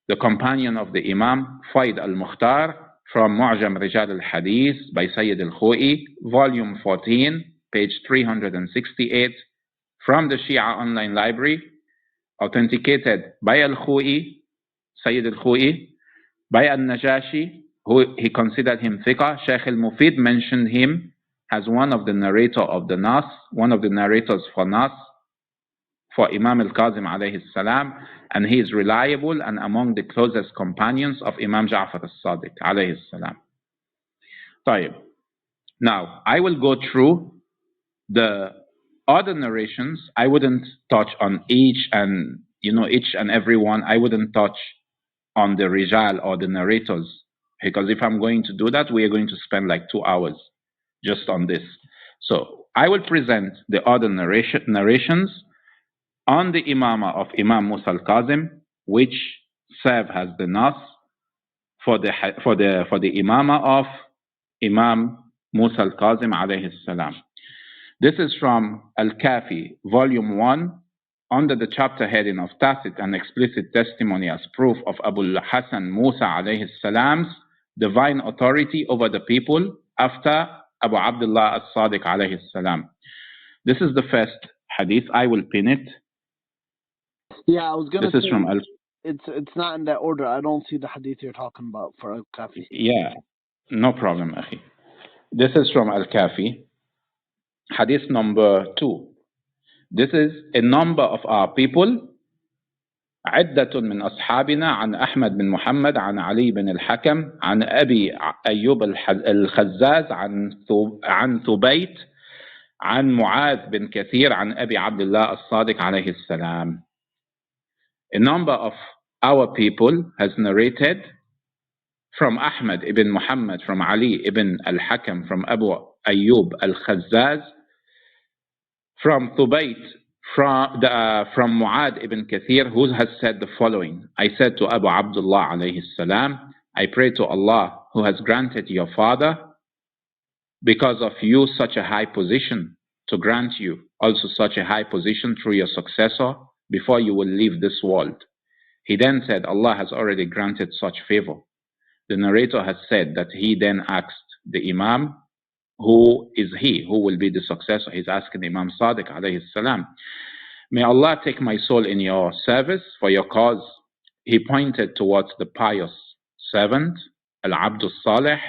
the companion of the Imam, Faid al-Mukhtar, from Mu'jam Rijal al-Hadith by Sayyid al-Khou'i, volume 14, page 368, from the Shia online library, authenticated by al-Khou'i, Sayyid al-Khou'i, by al-Najashi, who he considered him thiqa. Sheikh al-Mufid mentioned him as one of the narrator of the Nas, one of the narrators for Nas, for Imam al-Kazem alayhi salam, and he is reliable and among the closest companions of Imam Ja'far al-Sadiq alayhi salam. Now, I will go through the other narrations. I wouldn't touch on each and every one. I wouldn't touch on the Rijal or the narrators, because if I'm going to do that, we are going to spend like 2 hours just on this. So I will present the other narrations on the Imamah of Imam Musa al-Kazem, which serve as the Nas for the Imamah of Imam Musa al-Kazem alayhi salam. This is from Al-Kafi, volume 1, under the chapter heading of Tacit and Explicit Testimony as Proof of Abu Hassan Musa alayhi salam's divine authority over the people after Abu Abdullah as-Sadiq alayhi salam. This is the first hadith. I will pin it.
Yeah, I was gonna say,
is from
it's not in that order. I don't see the hadith you're talking about for Al-Kafi.
Yeah, no problem, akhi. This is from Al-Kafi, hadith number 2. This is a number of our people. عدة من أصحابنا عن أحمد بن محمد عن علي بن الحكم عن أبي أيوب الخزاز عن ثبيت عن معاذ بن كثير عن أبي عبد الله الصادق عليه السلام. A number of our people has narrated from Ahmad ibn Muhammad, from Ali ibn al-Hakam, from Abu Ayyub al-Khazzaz, from Thubayt, from Mu'ad ibn Kathir, who has said the following: I said to Abu Abdullah alayhi salam, I pray to Allah who has granted your father because of you such a high position, to grant you also such a high position through your successor before you will leave this world. He then said, Allah has already granted such favor. The narrator has said that he then asked the Imam, who is he, who will be the successor? He's asking Imam Sadiq alayhi salam, may Allah take my soul in your service for your cause. He pointed towards the pious servant, Al-Abdul Salih,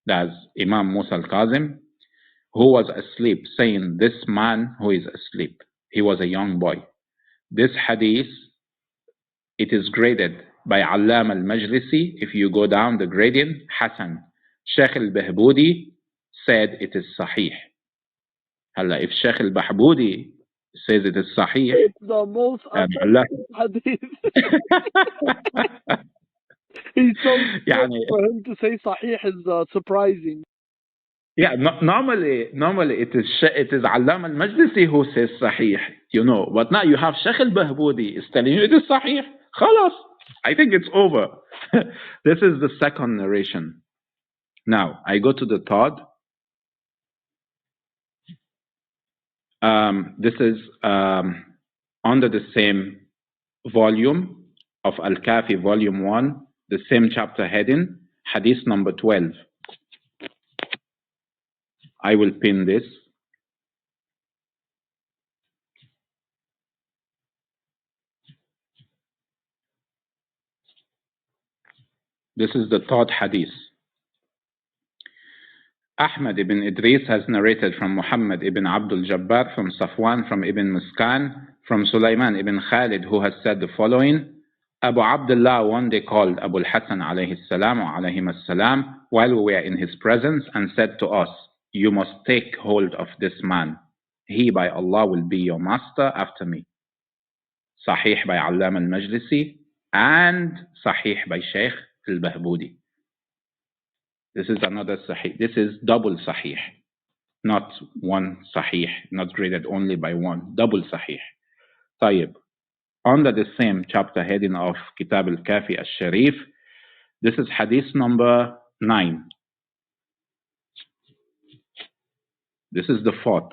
that's Imam Musa al-Kazem, who was asleep, saying, this man who is asleep. He was a young boy. This hadith, it is graded by Allam al-Majlisi. If you go down the grading, Hassan. Sheikh al-Bahbudi said it is Sahih. If Sheikh al-Bahbudi says it is Sahih,
it's the most hadith. He's so for him to say Sahih is surprising.
Yeah, normally it is Allam al-Majlisi who says Sahih, but now you have Sheikh al-Bahbudi is telling you it is Sahih. Khalas, I think it's over. This is the second narration. Now, I go to the third. This is under the same volume of Al-Kafi, volume 1, the same chapter heading, hadith number 12. I will pin this. This is the third hadith. Ahmad ibn Idris has narrated from Muhammad ibn Abdul Jabbar, from Safwan, from Ibn Muskan, from Sulaiman ibn Khalid, who has said the following: Abu Abdullah one day called Abu al-Hasan alayhi salam or alayhim as-salam while we were in his presence and said to us, "You must take hold of this man. He by Allah will be your master after me." Sahih by Allam al-Majlisi and Sahih by Sheikh al-Bahbudi. This is another Sahih. This is double Sahih, not one Sahih, not graded only by one. Double Sahih. Tayyib. Under the same chapter heading of Kitab al-Kafi al-Sharif, this is Hadith number 9. This is the fourth.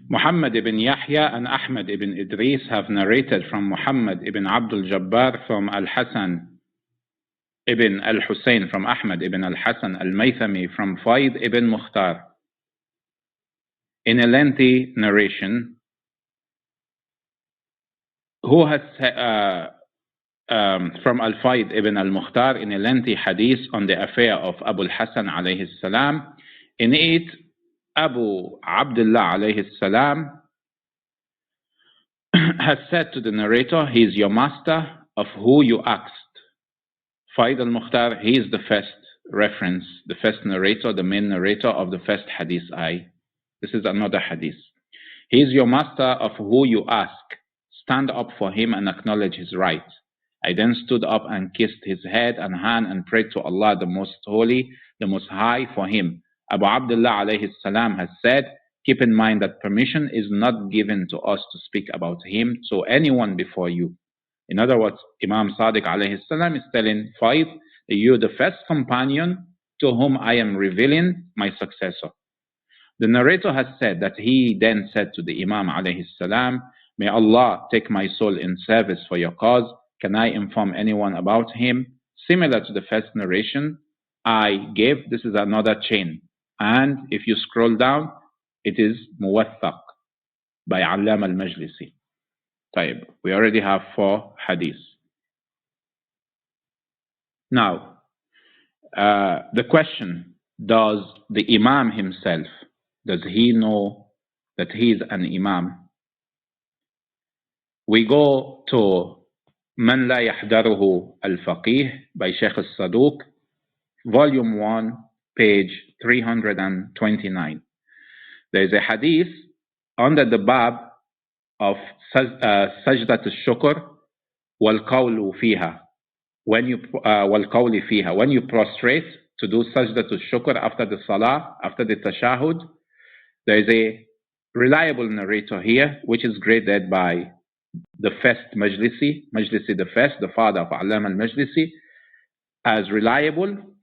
Muhammad ibn Yahya and Ahmad ibn Idris have narrated from Muhammad ibn Abdul Jabbar, from Al-Hasan ibn al-Husayn, from Ahmad ibn al-Hasan al-Maythami, from Sayyid ibn Mukhtar. In a lengthy narration, who has from Al-Faid ibn al-Mukhtar, in a lengthy hadith on the affair of Abu al-Hasan alayhi salam. In it, Abu Abdullah alayhi salam has said to the narrator, "He is your master of who you asked." Faid al-Mukhtar, he is the first reference, the first narrator, the main narrator of the first hadith. This is another hadith. "He is your master of who you ask. Stand up for him and acknowledge his right." I then stood up and kissed his head and hand and prayed to Allah, the Most Holy, the Most High, for him. Abu Abdullah alayhi salam has said, "Keep in mind that permission is not given to us to speak about him to anyone before you." In other words, Imam Sadiq alayhi salam is telling Faid, "You're the first companion to whom I am revealing my successor." The narrator has said that he then said to the Imam alayhi salam, "May Allah take my soul in service for your cause. Can I inform anyone about him?" Similar to the first narration I gave, this is another chain. And if you scroll down, it is Muwathaq by Allam al-Majlisi. Tayyib. We already have 4 hadiths. Now, the question, does the Imam himself, does he know that he is an Imam? We go to Man La Yahdaruhu al-Faqih by Sheikh al-Saduq, volume 1, page 329. There is a hadith under the bab of Sajdat al-Shukr wal-Qawlu fiha. When you prostrate to do Sajdat al-Shukr after the Salah, after the Tashahud, there is a reliable narrator here, which is graded by the first Majlisi the first, the father of Allam al-Majlisi, as reliable.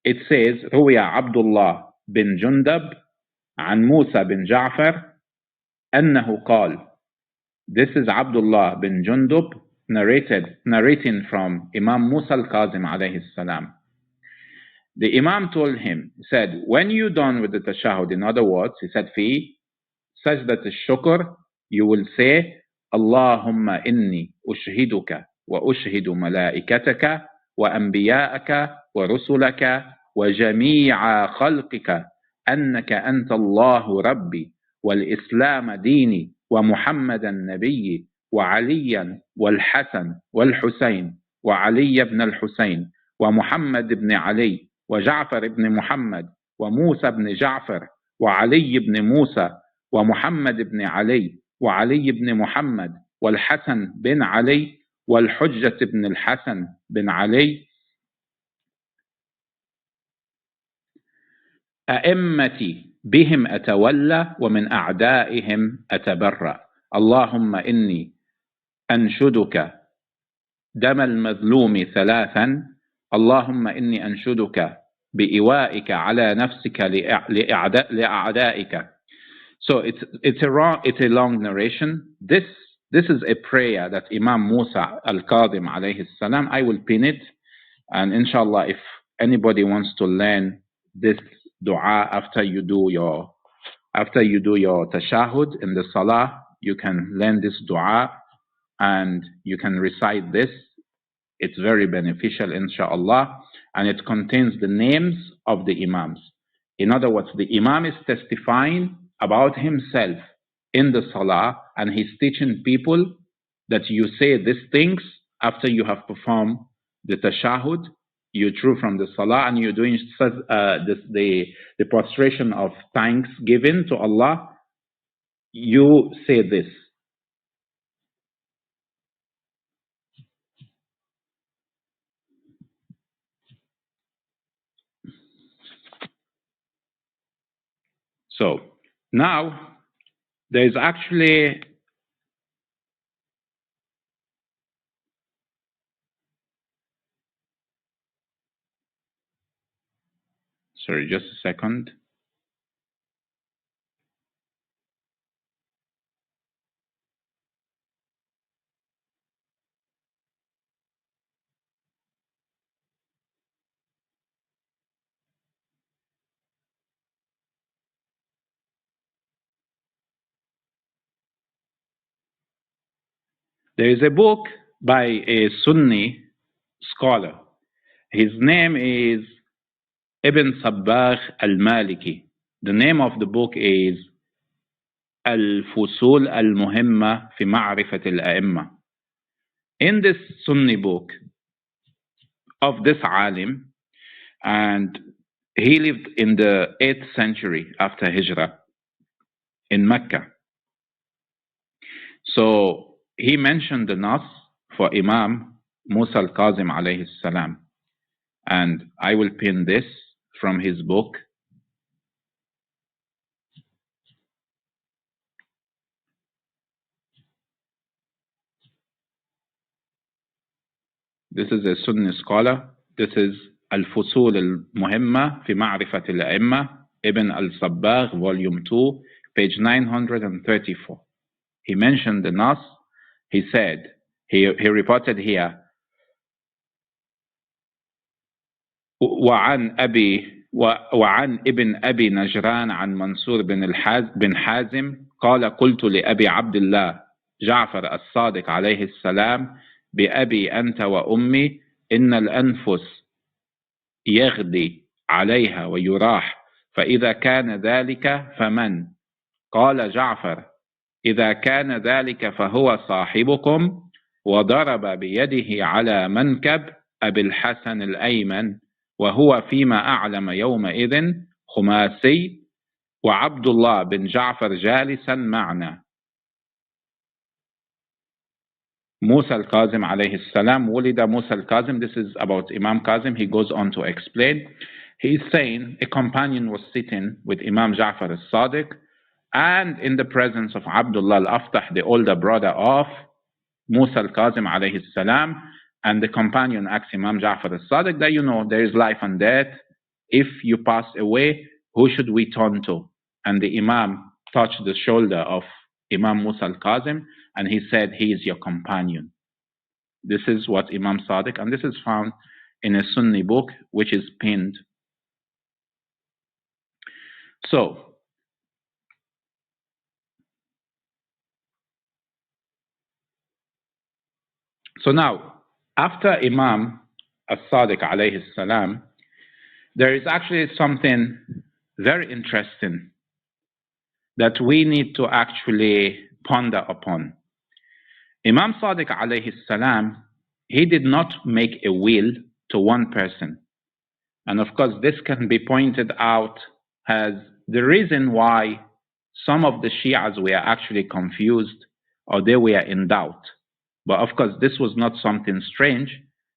It says, "Ruwiya Abdullah bin Jundab an Musa bin Ja'far annahu qal." This is Abdullah bin Jundub narrating from Imam Musa al-Kazem alayhi salam. The Imam told him, he said, when you're done with the tashahud, in other words, he said, fi sajdat al-shukr, you will say, Allahumma inni ushhiduka wa ushhidu malaikataka wa anbiya'aka wa rusulaka wa jami'a khalqika annaka anta Allahu rabbi wal islam dini wa muhammadan nabiyyi wa aliyan wal hasan wal husayn wa ali ibn al husayn wa muhammad ibn ali wa ja'far ibn muhammad wa musa ibn ja'far wa ali ibn musa wa muhammad ibn ali وعلي بن محمد والحسن بن علي والحجة بن الحسن بن علي أئمتي بهم أتولى ومن أعدائهم أتبرأ اللهم إني أنشدك دم المظلوم ثلاثا اللهم إني أنشدك بإوائك على نفسك لأعدائك. So it's a long narration. This This is a prayer that Imam Musa al-Kazem alayhi salam, I will pin it, and inshallah, if anybody wants to learn this dua after you do your tashahud in the salah, you can learn this dua and you can recite this. It's very beneficial, inshallah, and it contains the names of the imams. In other words, the imam is testifying about himself in the salah, and he's teaching people that you say these things after you have performed the tashahud, you drew from the salah, and you're doing the prostration of thanksgiving to Allah. You say this. So now there is actually sorry, just a second. There is a book by a Sunni scholar. His name is Ibn Sabbagh al-Maliki. The name of the book is Al-Fusul al-Muhimma fi Ma'rifat al-A'imma. In this Sunni book of this alim, and he lived in the 8th century after Hijrah in Mecca. So he mentioned the nas for Imam Musa al-Kazem alayhi salam. And I will pin this from his book. This is a Sunni scholar. This is Al-Fusul al-Muhimma fi Ma'rifat al-A'imma, Ibn al-Sabbagh, volume 2, page 934. He mentioned the nas. He said, he reported here, وعن ابن أبي نجران عن منصور بن حازم قال قلت لأبي عبد الله جعفر الصادق عليه السلام بأبي أنت وأمي إن الأنفس يغدي عليها ويراح فإذا كان ذلك فمن؟ قال جعفر إذا كان ذلك فهو صاحبكم، وضرب بيده على منكب أبي الحسن الأيمن، وهو فيما أعلم يومئذ خماسي، وعبد الله بن جعفر جالسا معنا. Musa al-Kazem alayhi salam, Walida Musa al-Kazem. This is about Imam Kazem. He goes on to explain. He's saying a companion was sitting with Imam Ja'far al-Sadiq, and in the presence of Abdullah al-Aftah, the older brother of Musa al-Kazem alayhi salam, and the companion asked Imam Ja'far al-Sadiq that, you know, there is life and death. If you pass away, who should we turn to? And the Imam touched the shoulder of Imam Musa al-Kazem, and he said, he is your companion. This is what Imam Sadiq, and this is found in a Sunni book, which is pinned. So now, after Imam al-Sadiq alayhi salam, there is actually something very interesting that we need to actually ponder upon. Imam Sadiq alayhi salam, he did not make a will to one person. And of course, this can be pointed out as the reason why some of the Shias were actually confused, or they were in doubt. But of course, this was not something strange,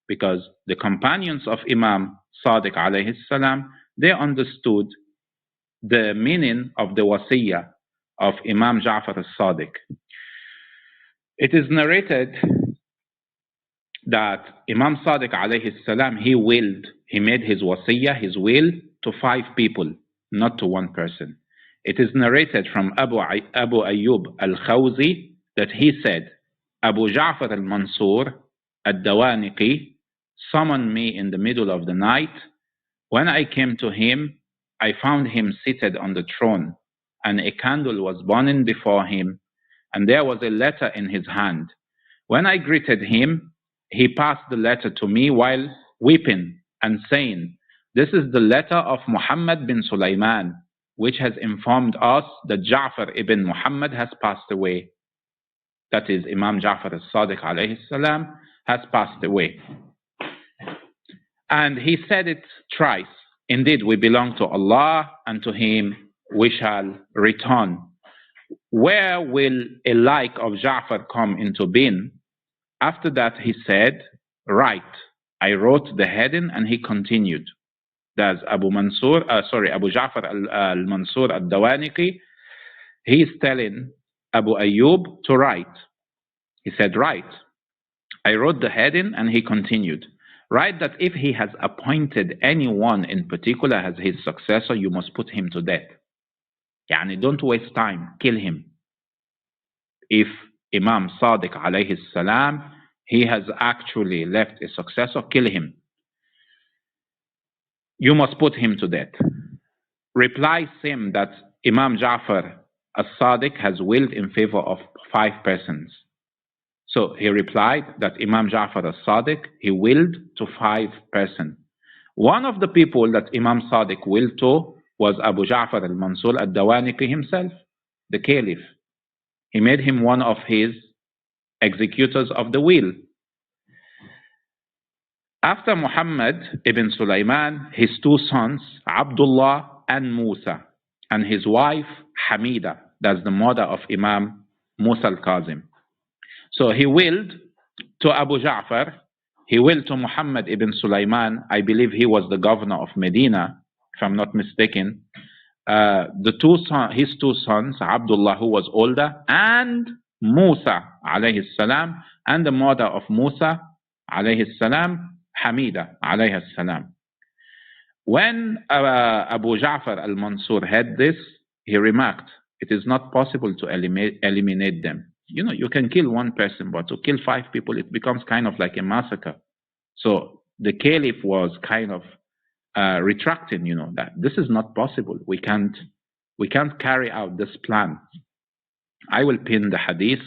because the companions of Imam Sadiq alayhi salam, they understood the meaning of the wasiyyah of Imam Ja'far al-Sadiq. It is narrated that Imam Sadiq alayhi salam, he made his wasiyyah, his will, to 5 people, not to one person. It is narrated from Abu Ayyub al-Khawzi that he said Abu Ja'far al-Mansur al-Dawaniqi summoned me in the middle of the night. When I came to him, I found him seated on the throne, and a candle was burning before him, and there was a letter in his hand. When I greeted him, he passed the letter to me while weeping and saying, "This is the letter of Muhammad bin Sulaiman, which has informed us that Ja'far ibn Muhammad has passed away." That is, Imam Ja'far al-Sadiq alayhi salam has passed away. And he said it thrice. Indeed, we belong to Allah, and to Him we shall return. Where will a like of Ja'far come into being? After that, he said, "Write." I wrote the heading, and he continued. That's Abu Ja'far al-Mansur al-Dawaniqi. He is telling Abu Ayyub to write. He said, "Write." I wrote the heading, and he continued. Write that if he has appointed anyone in particular as his successor, you must put him to death. Yani don't waste time, kill him. If Imam Sadiq alayhi salam, he has actually left a successor, kill him. You must put him to death. Reply him that Imam Ja'far as-Sadiq has willed in favor of 5 persons. So he replied that Imam Ja'far as-Sadiq, he willed to 5 persons. One of the people that Imam Sadiq willed to was Abu Ja'far al-Mansur al-Dawaniqi himself, the caliph. He made him one of his executors of the will. After Muhammad ibn Sulaiman, his 2 sons, Abdullah and Musa, and his wife, Hamida, that's the mother of Imam Musa al-Kazem. So he willed to Abu Ja'far, he willed to Muhammad ibn Sulaiman. I believe he was the governor of Medina, if I'm not mistaken. His 2 sons, Abdullah, who was older, and Musa alayhi salam, and the mother of Musa alayhi salam, Hamida alayhi salam. When Abu Ja'far al-Mansur had this, he remarked, it is not possible to eliminate them. You know, you can kill 1 person, but to kill 5 people, it becomes kind of like a massacre. So the caliph was kind of retracting, you know, that this is not possible. We can't carry out this plan. I will pin the hadith.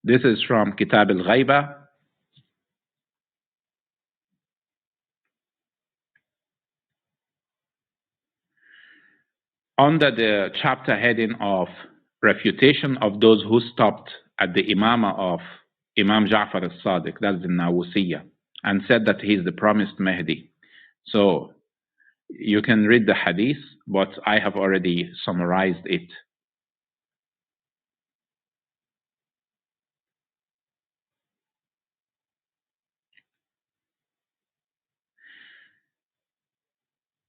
This is from Kitab al-Ghaiba. Under the chapter heading of refutation of those who stopped at the Imamah of Imam Ja'far al-Sadiq, that's the Nawusiyya, and said that he is the promised Mahdi. So you can read the hadith, but I have already summarized it.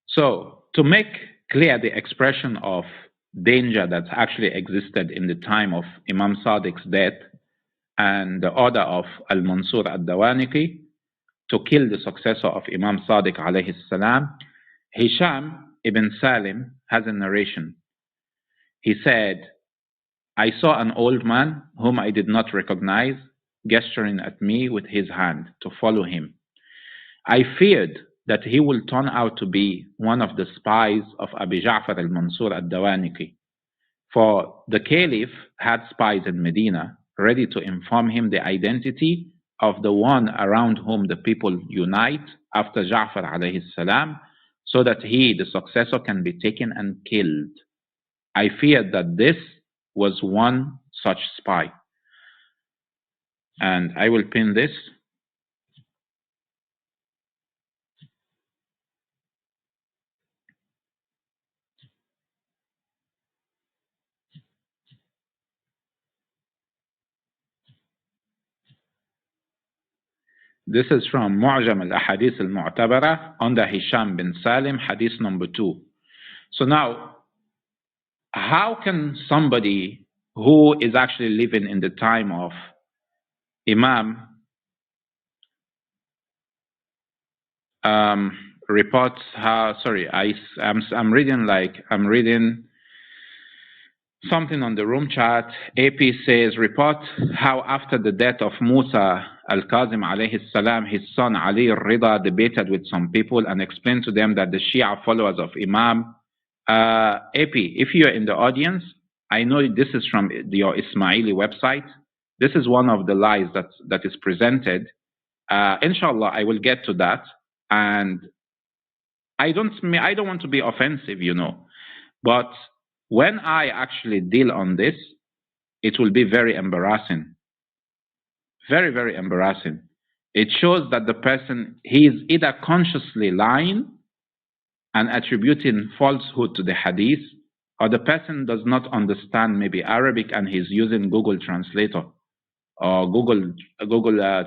So to make clear the expression of danger that actually existed in the time of Imam Sadiq's death and the order of al-Mansur al-Dawaniqi to kill the successor of Imam Sadiq alayhi salam, Hisham ibn Salim has a narration. He said, I saw an old man whom I did not recognize gesturing at me with his hand to follow him. I feared that he will turn out to be one of the spies of Abu Ja'far al-Mansur al-Dawaniqi. For the caliph had spies in Medina ready to inform him the identity of the one around whom the people unite after Ja'far alayhi salam, so that he, the successor, can be taken and killed. I feared that this was one such spy. And I will pin this. This is from Mu'jam al-Ahadith al-Mu'tabara under Hisham bin Salim, hadith number 2. So now, how can somebody who is actually living in the time of Imam reports how, sorry, I'm reading something on the room chat. AP says, report how after the death of Musa al-Kazem alayhi salam, his son Ali al-Rida debated with some people and explained to them that the Shia followers of Imam, AP, if you're in the audience, I know this is from your Ismaili website. This is one of the lies that is presented. Inshallah, I will get to that. And I don't want to be offensive, you know, but when I actually deal on this, it will be very embarrassing. Very, very embarrassing. It shows that the person, he is either consciously lying and attributing falsehood to the hadith, or the person does not understand maybe Arabic and he's using Google Translator or Google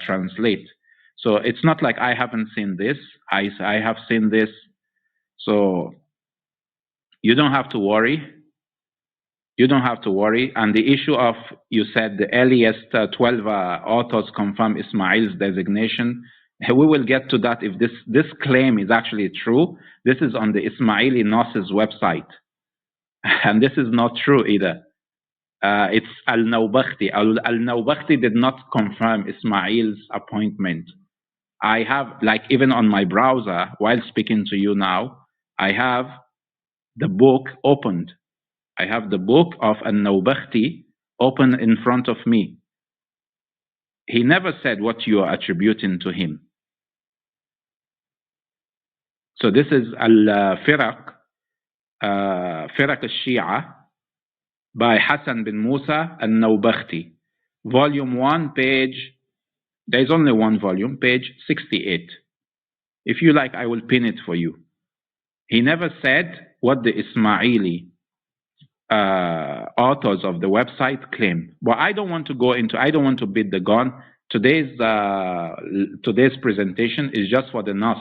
Translate. So it's not like I haven't seen this. I have seen this. So you don't have to worry. You don't have to worry. And the issue of, you said the earliest 12 authors confirm Ismail's designation, we will get to that if this claim is actually true. This is on the Ismaili Nas's website. And this is not true either. It's Al-Nawbakhti. Al-Nawbakhti did not confirm Ismail's appointment. I have, like, even on my browser, while speaking to you now, I have the book opened. I have the book of Al-Nawbakhti open in front of me. He never said what you are attributing to him. So this is Al-Firaq, Firaq al-Shia by Hassan bin Musa Al-Nawbakhti. Volume 1, page, there's only one volume, page 68. If you like, I will pin it for you. He never said what the Ismaili authors of the website claim. But I don't want to go into, I don't want to beat the gun. Today's presentation is just for the Nas,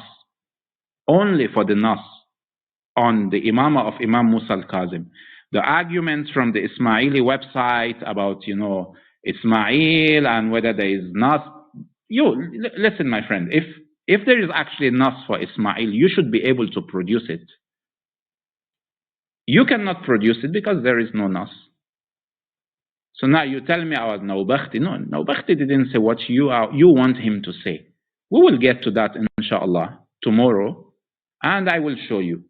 only for the Nas on the Imamah of Imam Musa al-Kazem. The arguments from the Ismaili website about, you know, Ismail and whether there is Nas, listen, my friend, if there is actually Nas for Ismail, you should be able to produce it. You cannot produce it because there is no Nas. So now you tell me about Nawbakhti. No, Nawbakhti didn't say what you want him to say. We will get to that, inshallah, tomorrow, and I will show you.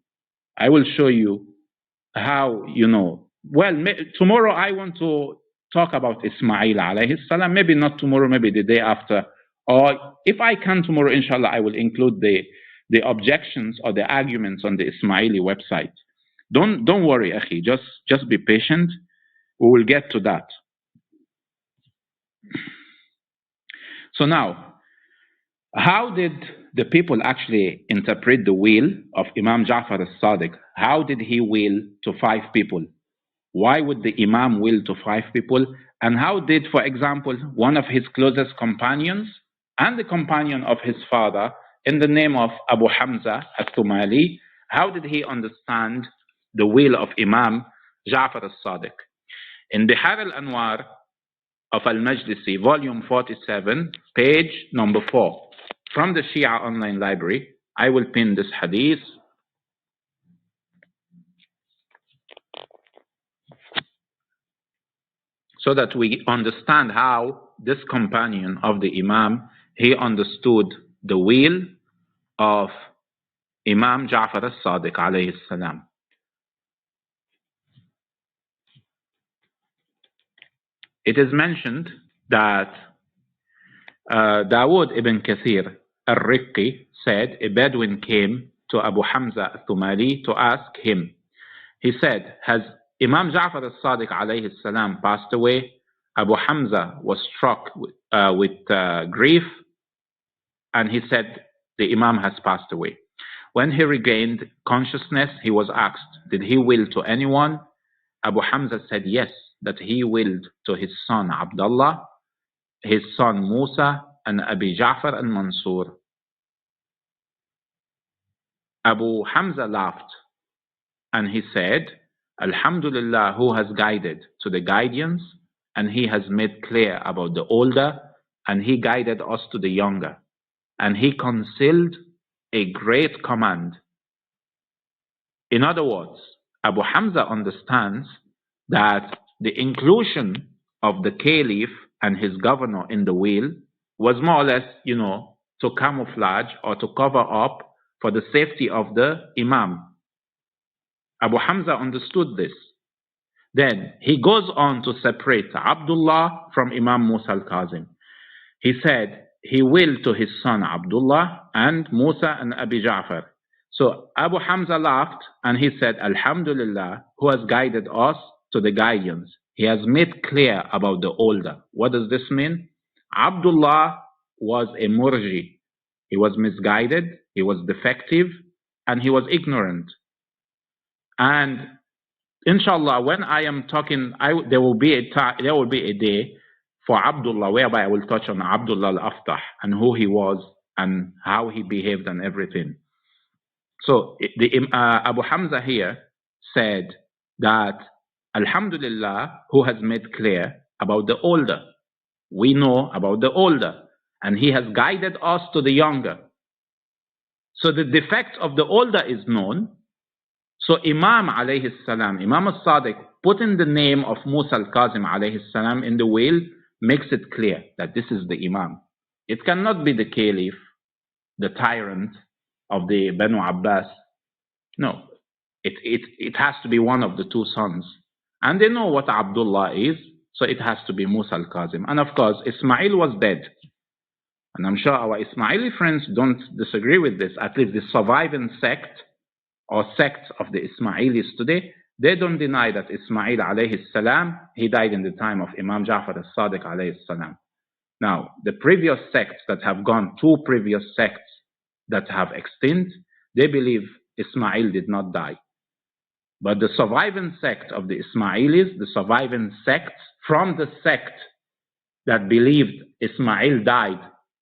I will show you how, you know, well, tomorrow I want to talk about Ismail alayhi salam, maybe not tomorrow, maybe the day after, or if I can tomorrow, inshallah, I will include the objections or the arguments on the Ismaili website. Don't worry, Akhi, just be patient. We will get to that. So now, how did the people actually interpret the will of Imam Ja'far al-Sadiq? How did he will to 5 people? Why would the Imam will to 5 people? And how did, for example, one of his closest companions and the companion of his father, in the name of Abu Hamza al-Thumali, how did he understand the will of Imam Ja'far al-Sadiq? In Bihar al-Anwar of Al-Majlisi, volume 47, page number 4, from the Shia online library, I will pin this hadith. So that we understand how this companion of the Imam, he understood the will of Imam Ja'far al-Sadiq alayhi salam. It is mentioned that Dawood ibn Kathir al-Riqqi said a Bedouin came to Abu Hamza al-Thumali to ask him. He said, has Imam Ja'far al-Sadiq alayhi salam passed away? Abu Hamza was struck with grief, and he said, the Imam has passed away. When he regained consciousness, he was asked, did he will to anyone? Abu Hamza said yes, that he willed to his son Abdullah, his son Musa, and Abi Ja'far and Mansur. Abu Hamza laughed, and he said, Alhamdulillah, who has guided to the guidance, and he has made clear about the older, and he guided us to the younger, and he concealed a great command. In other words, Abu Hamza understands that the inclusion of the caliph and his governor in the will was more or less, to camouflage or to cover up for the safety of the Imam. Abu Hamza understood this. Then he goes on to separate Abdullah from Imam Musa al-Kazim. He said he willed to his son Abdullah and Musa and Abi Ja'far. So Abu Hamza laughed and he said, Alhamdulillah, who has guided us to the guidance. He has made clear about the older. What does this mean? Abdullah was a murji. He was misguided, he was defective, and he was ignorant. And inshallah, when I am talking, there will be a day for Abdullah whereby I will touch on Abdullah al-Aftah and who he was and how he behaved and everything. So Abu Hamza here said that Alhamdulillah, who has made clear about the older. We know about the older, and he has guided us to the younger. So the defect of the older is known. So Imam alayhi salam, Imam al-Sadiq, putting the name of Musa al-Kazim alayhi salam in the will makes it clear that this is the Imam. It cannot be the caliph, the tyrant of the Banu Abbas. No, it has to be one of the two sons. And they know what Abdullah is, so it has to be Musa al-Kazim. And of course, Ismail was dead. And I'm sure our Ismaili friends don't disagree with this. At least the surviving sect or sects of the Ismailis today, they don't deny that Ismail alayhi salam, he died in the time of Imam Ja'far al-Sadiq alayhi salam. Now, the previous sects that have gone, two previous sects that have extinct, they believe Ismail did not die. But the surviving sect of the Ismailis, the surviving sect from the sect that believed Ismail died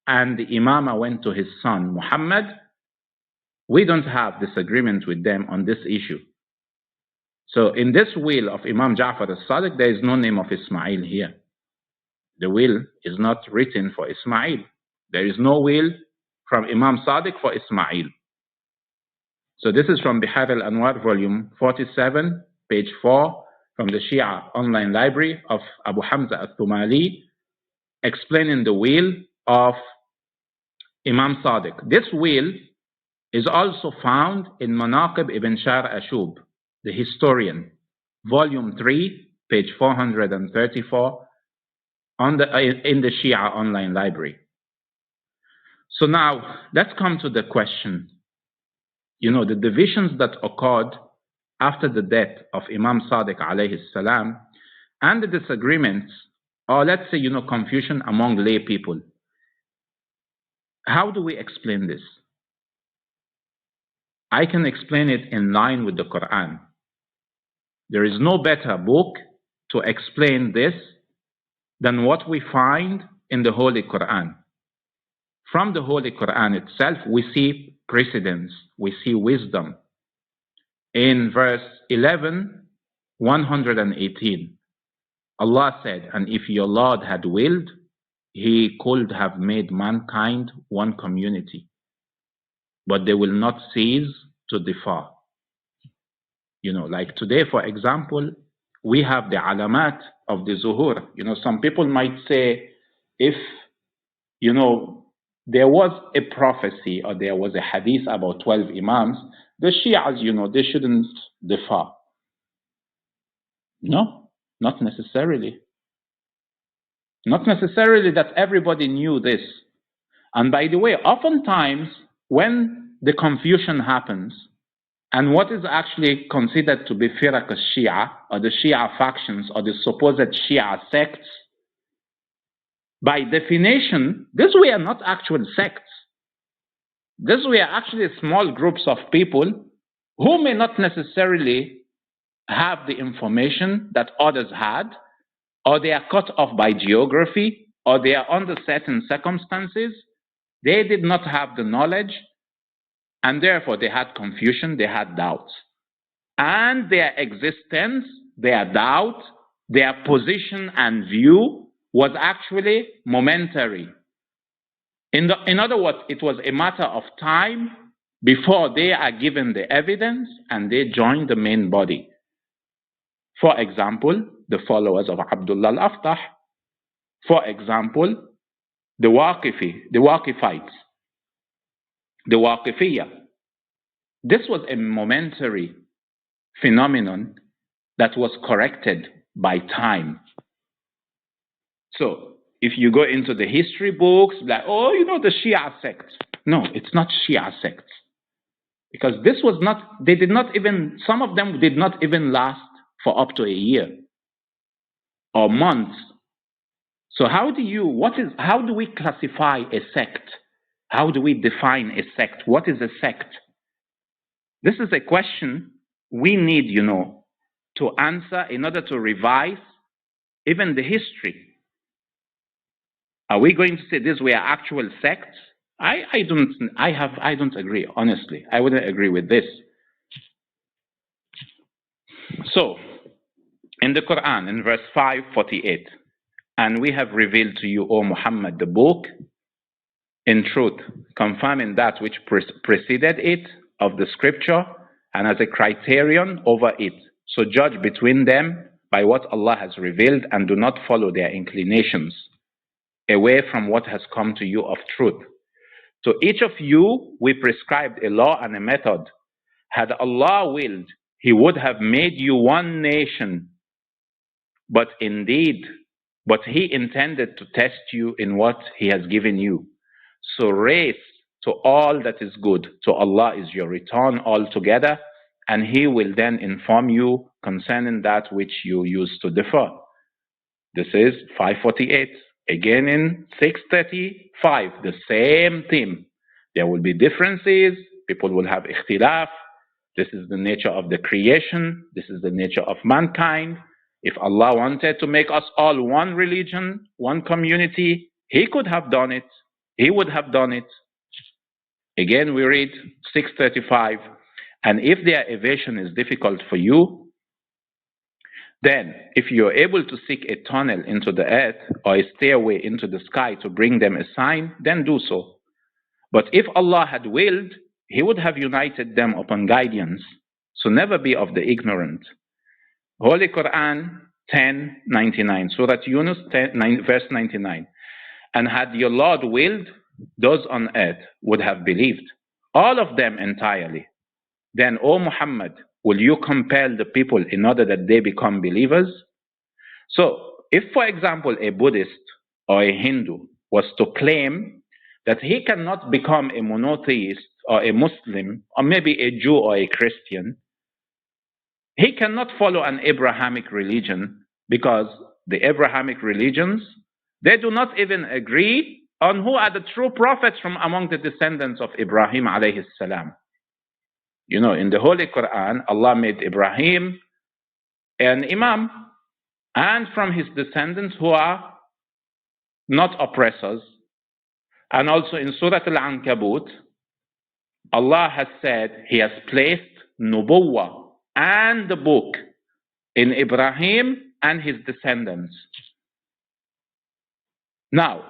and the Imamah went to his son Muhammad, we don't have disagreement with them on this issue. So in this will of Imam Ja'far al-Sadiq, there is no name of Ismail here. The will is not written for Ismail. There is no will from Imam Sadiq for Ismail. So this is from Bihar al-Anwar, volume 47, page 4, from the Shia online library of Abu Hamza al-Thumali, explaining the will of Imam Sadiq. This will is also found in Manaqib ibn Shar Ashub, the historian, volume 3, page 434, in the Shia online library. So now, let's come to the question. The divisions that occurred after the death of Imam Sadiq alayhi salam, and the disagreements, or let's say, confusion among lay people. How do we explain this? I can explain it in line with the Quran. There is no better book to explain this than what we find in the Holy Quran. From the Holy Quran itself, we see precedence, we see wisdom. In verse 11, 118, Allah said, and if your Lord had willed, He could have made mankind one community, but they will not cease to differ. Like today, for example, we have the alamat of the zuhur. Some people might say, if, there was a prophecy or there was a hadith about 12 imams, the Shias, they shouldn't differ. No, not necessarily. Not necessarily that everybody knew this. And by the way, oftentimes when the confusion happens, and what is actually considered to be firaq al-Shia, or the Shia factions, or the supposed Shia sects, by definition, these were not actual sects. These were actually small groups of people who may not necessarily have the information that others had, or they are cut off by geography, or they are under certain circumstances. They did not have the knowledge, and therefore they had confusion, they had doubts. And their existence, their doubt, their position and view was actually momentary. In other words, it was a matter of time before they are given the evidence and they join the main body. For example, the followers of Abdullah al-Aftah. For example, the Waqifites, the Waqifiyya. This was a momentary phenomenon that was corrected by time. So, if you go into the history books, like, oh, you know, the Shia sect. No, it's not Shia sect. Because this was not, they did not even, some of them did not even last for up to a year or months. So how do we classify a sect? How do we define a sect? What is a sect? This is a question we need, you know, to answer in order to revise even the history. Are we going to say these were actual sects? I don't agree, honestly. I wouldn't agree with this. So, in the Quran, in verse 548, and we have revealed to you, O Muhammad, the book, in truth, confirming that which preceded it of the scripture, and as a criterion over it. So judge between them by what Allah has revealed, and do not follow their inclinations away from what has come to you of truth. To each of you, we prescribed a law and a method. Had Allah willed, He would have made you one nation. But He intended to test you in what He has given you. So race to all that is good. To Allah is your return altogether, and He will then inform you concerning that which you used to defer. This is 548. Again in 635, the same theme. There will be differences. People will have ikhtilaf. This is the nature of the creation. This is the nature of mankind. If Allah wanted to make us all one religion, one community, He could have done it. He would have done it. Again, we read 635. And if their evasion is difficult for you, then if you're able to seek a tunnel into the earth or a stairway into the sky to bring them a sign, then do so. But if Allah had willed, He would have united them upon guidance. So never be of the ignorant. Holy Quran 10:99, Surah Yunus 10, verse 99. And had your Lord willed, those on earth would have believed, all of them entirely. Then, O Muhammad, will you compel the people in order that they become believers? So, if, for example, a Buddhist or a Hindu was to claim that he cannot become a monotheist or a Muslim or maybe a Jew or a Christian, he cannot follow an Abrahamic religion, because the Abrahamic religions, they do not even agree on who are the true prophets from among the descendants of Ibrahim alayhi salam. You know, in the Holy Quran, Allah made Ibrahim an Imam, and from his descendants who are not oppressors. And also in Surah Al-Ankabut, Allah has said He has placed Nubuwwah and the book in Ibrahim and his descendants. Now,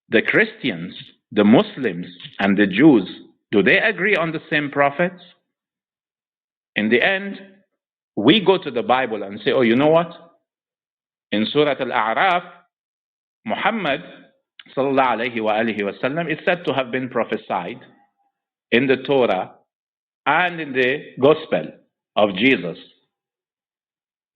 the Christians, the Muslims, and the Jews, do they agree on the same prophets? In the end, we go to the Bible and say, oh, you know what? In Surah Al-A'raf, Muhammad sallallahu alayhi wa sallam is said to have been prophesied in the Torah and in the Gospel of Jesus.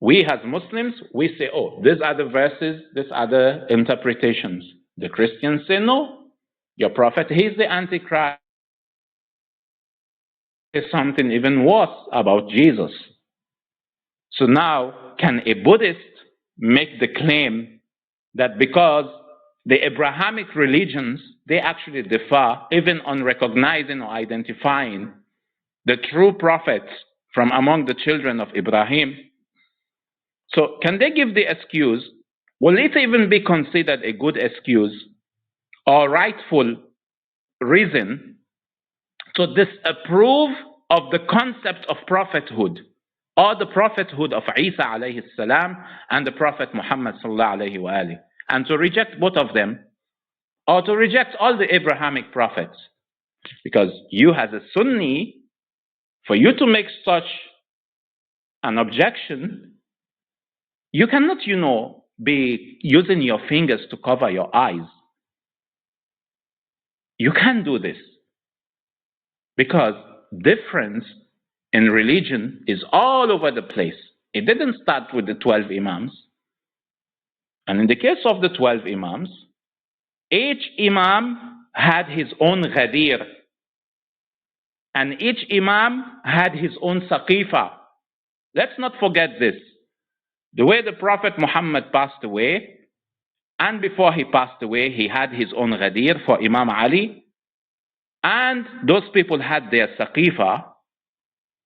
We as Muslims, we say, oh, these are the verses, these are the interpretations. The Christians say, no, your prophet, he's the Antichrist. There's something even worse about Jesus. So now, can a Buddhist make the claim that because the Abrahamic religions, they actually differ even on recognizing or identifying the true prophets from among the children of Ibrahim? So can they give the excuse? Will it even be considered a good excuse or rightful reason to disapprove of the concept of prophethood, or the prophethood of Isa alayhi salam and the Prophet Muhammad sallallahu alayhi wa alihi, and to reject both of them, or to reject all the Abrahamic prophets? Because you as a Sunni, for you to make such an objection, you cannot, be using your fingers to cover your eyes. You can't do this. Because difference in religion is all over the place. It didn't start with the 12 Imams. And in the case of the 12 Imams, each Imam had his own ghadir. And each Imam had his own saqifa. Let's not forget this. The way the Prophet Muhammad passed away, and before he passed away, he had his own ghadir for Imam Ali. And those people had their saqifa.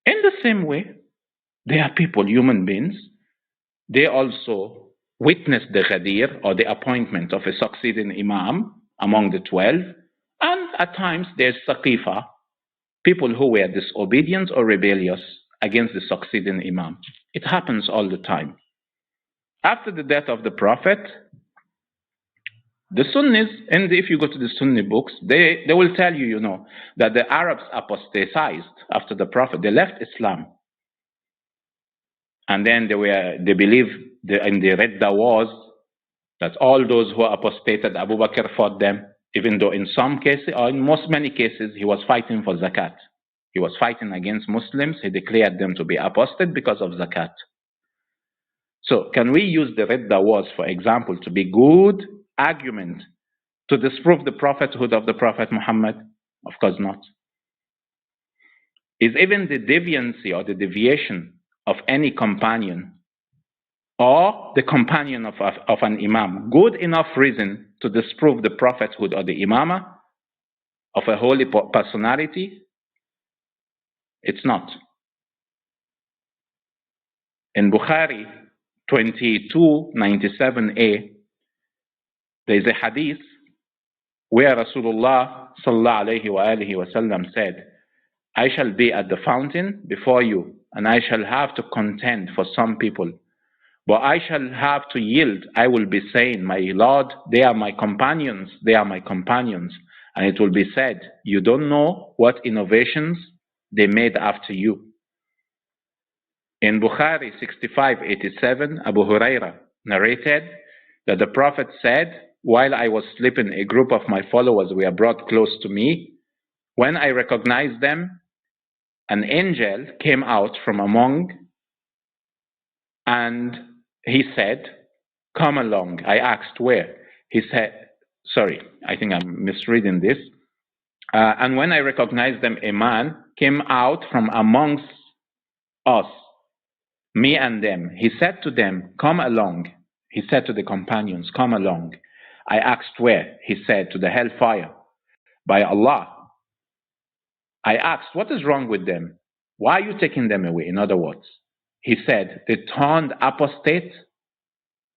In the same way, they are people, human beings. They also witnessed the ghadir or the appointment of a succeeding Imam among the 12. And at times there's saqifa, people who were disobedient or rebellious against the succeeding Imam. It happens all the time. After the death of the Prophet, the Sunnis, and if you go to the Sunni books, they will tell you, that the Arabs apostatized after the Prophet. They left Islam. And then they believed in the Redda wars, that all those who apostated, Abu Bakr fought them, even though in some cases, or in many cases, he was fighting for zakat. He was fighting against Muslims. He declared them to be apostate because of zakat. So can we use the Redda wars, for example, to be good argument to disprove the prophethood of the Prophet Muhammad? Of course not. Is even the deviancy or the deviation of any companion or the companion of an Imam good enough reason to disprove the prophethood or the Imamah of a holy personality? It's not. In Bukhari 2297a, there is a hadith where Rasulullah sallallahu alayhi wa sallam said, I shall be at the fountain before you, and I shall have to contend for some people. But I shall have to yield. I will be saying, my Lord, they are my companions, they are my companions. And it will be said, you don't know what innovations they made after you. In Bukhari 6587, Abu Huraira narrated that the Prophet said, while I was sleeping, a group of my followers were brought close to me. When I recognized them, an angel came out from among, and he said, come along. I asked where. He said, sorry, I think I'm misreading this. And when I recognized them, a man came out from amongst us, me and them. He said to them, come along. He said to the companions, come along. I asked where. He said, to the hellfire. By Allah. I asked, what is wrong with them? Why are you taking them away? In other words, he said, they turned apostate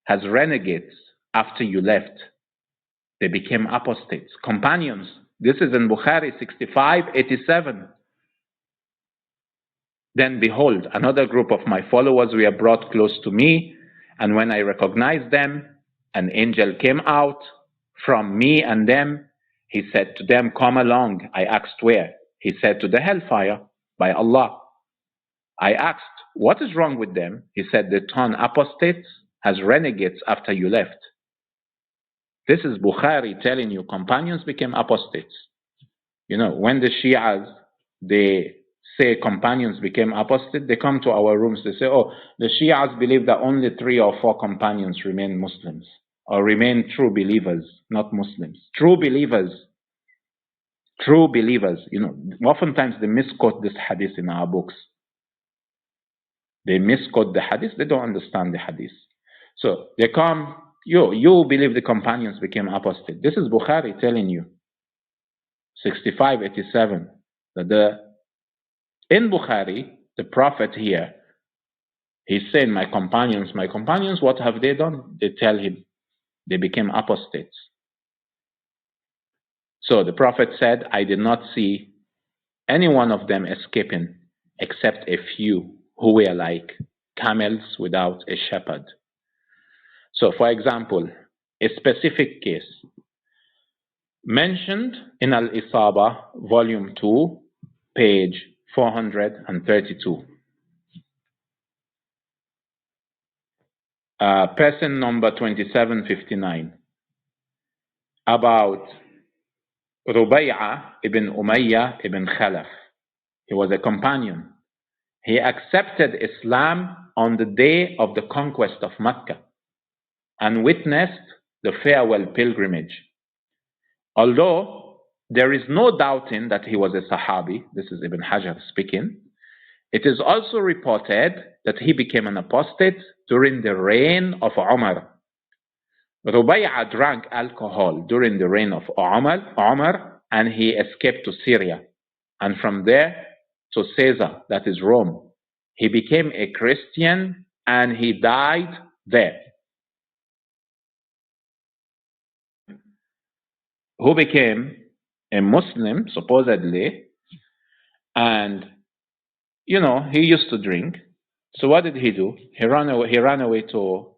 as renegades after you left. They became apostates, companions. This is in Bukhari 6587. Then behold, another group of my followers were brought close to me, and when I recognized them, an angel came out from me and them. He said to them, come along. I asked where. He said, to the hellfire. By Allah. I asked, what is wrong with them? He said, they turned apostates as renegades after you left. This is Bukhari telling you companions became apostates. When the Shias, they say companions became apostate, they come to our rooms, they say, oh, the Shias believe that only 3 or 4 companions remain Muslims, or remain true believers, not Muslims. True believers. True believers. Oftentimes they misquote this hadith in our books. They misquote the hadith, they don't understand the hadith. So they come, you believe the companions became apostate. This is Bukhari telling you, 6587, that in Bukhari, the Prophet here, he's saying, my companions, what have they done? They tell him, they became apostates. So the Prophet said, I did not see any one of them escaping except a few who were like camels without a shepherd. So for example, a specific case, mentioned in Al-Isaba, volume 2, page 432. Person number 2759, about Rubay'a ibn Umayyah ibn Khalaf. He was a companion. He accepted Islam on the day of the conquest of Mecca and witnessed the farewell pilgrimage. Although there is no doubting that he was a Sahabi, this is Ibn Hajar speaking, it is also reported that he became an apostate during the reign of Umar. Rubay'a drank alcohol during the reign of Umar, and he escaped to Syria, and from there to Caesar, that is Rome. He became a Christian and he died there. Who became a Muslim, supposedly, and he used to drink. So what did he do? He ran away to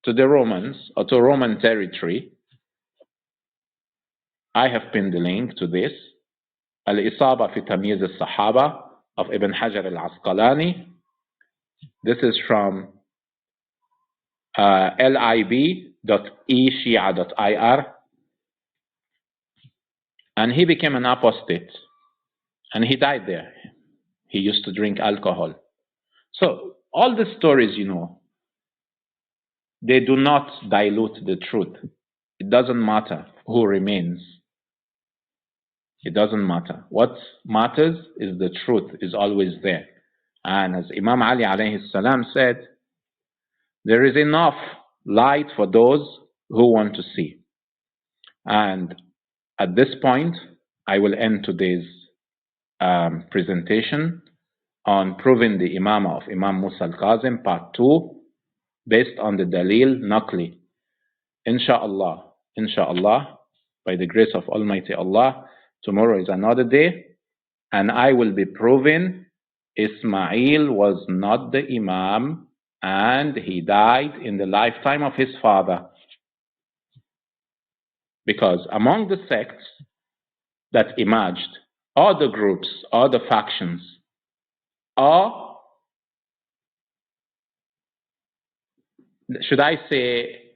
the Romans, or to Roman territory. I have pinned the link to this. Al-Isaba fi Tamyiz al-Sahaba of Ibn Hajar al-Asqalani. This is from lib.eshia.ir. And he became an apostate. And he died there. He used to drink alcohol. So all the stories, they do not dilute the truth. It doesn't matter who remains. It doesn't matter. What matters is the truth is always there. And as Imam Ali alayhi salam said, there is enough light for those who want to see. And at this point, I will end today's presentation on proving the Imamah of Imam Musa al-Kazem, part 2, based on the Dalil Naqli. Insha'Allah, by the grace of Almighty Allah, tomorrow is another day, and I will be proving Ismail was not the Imam, and he died in the lifetime of his father. Because among the sects that emerged, all the groups, all the factions, or should I say,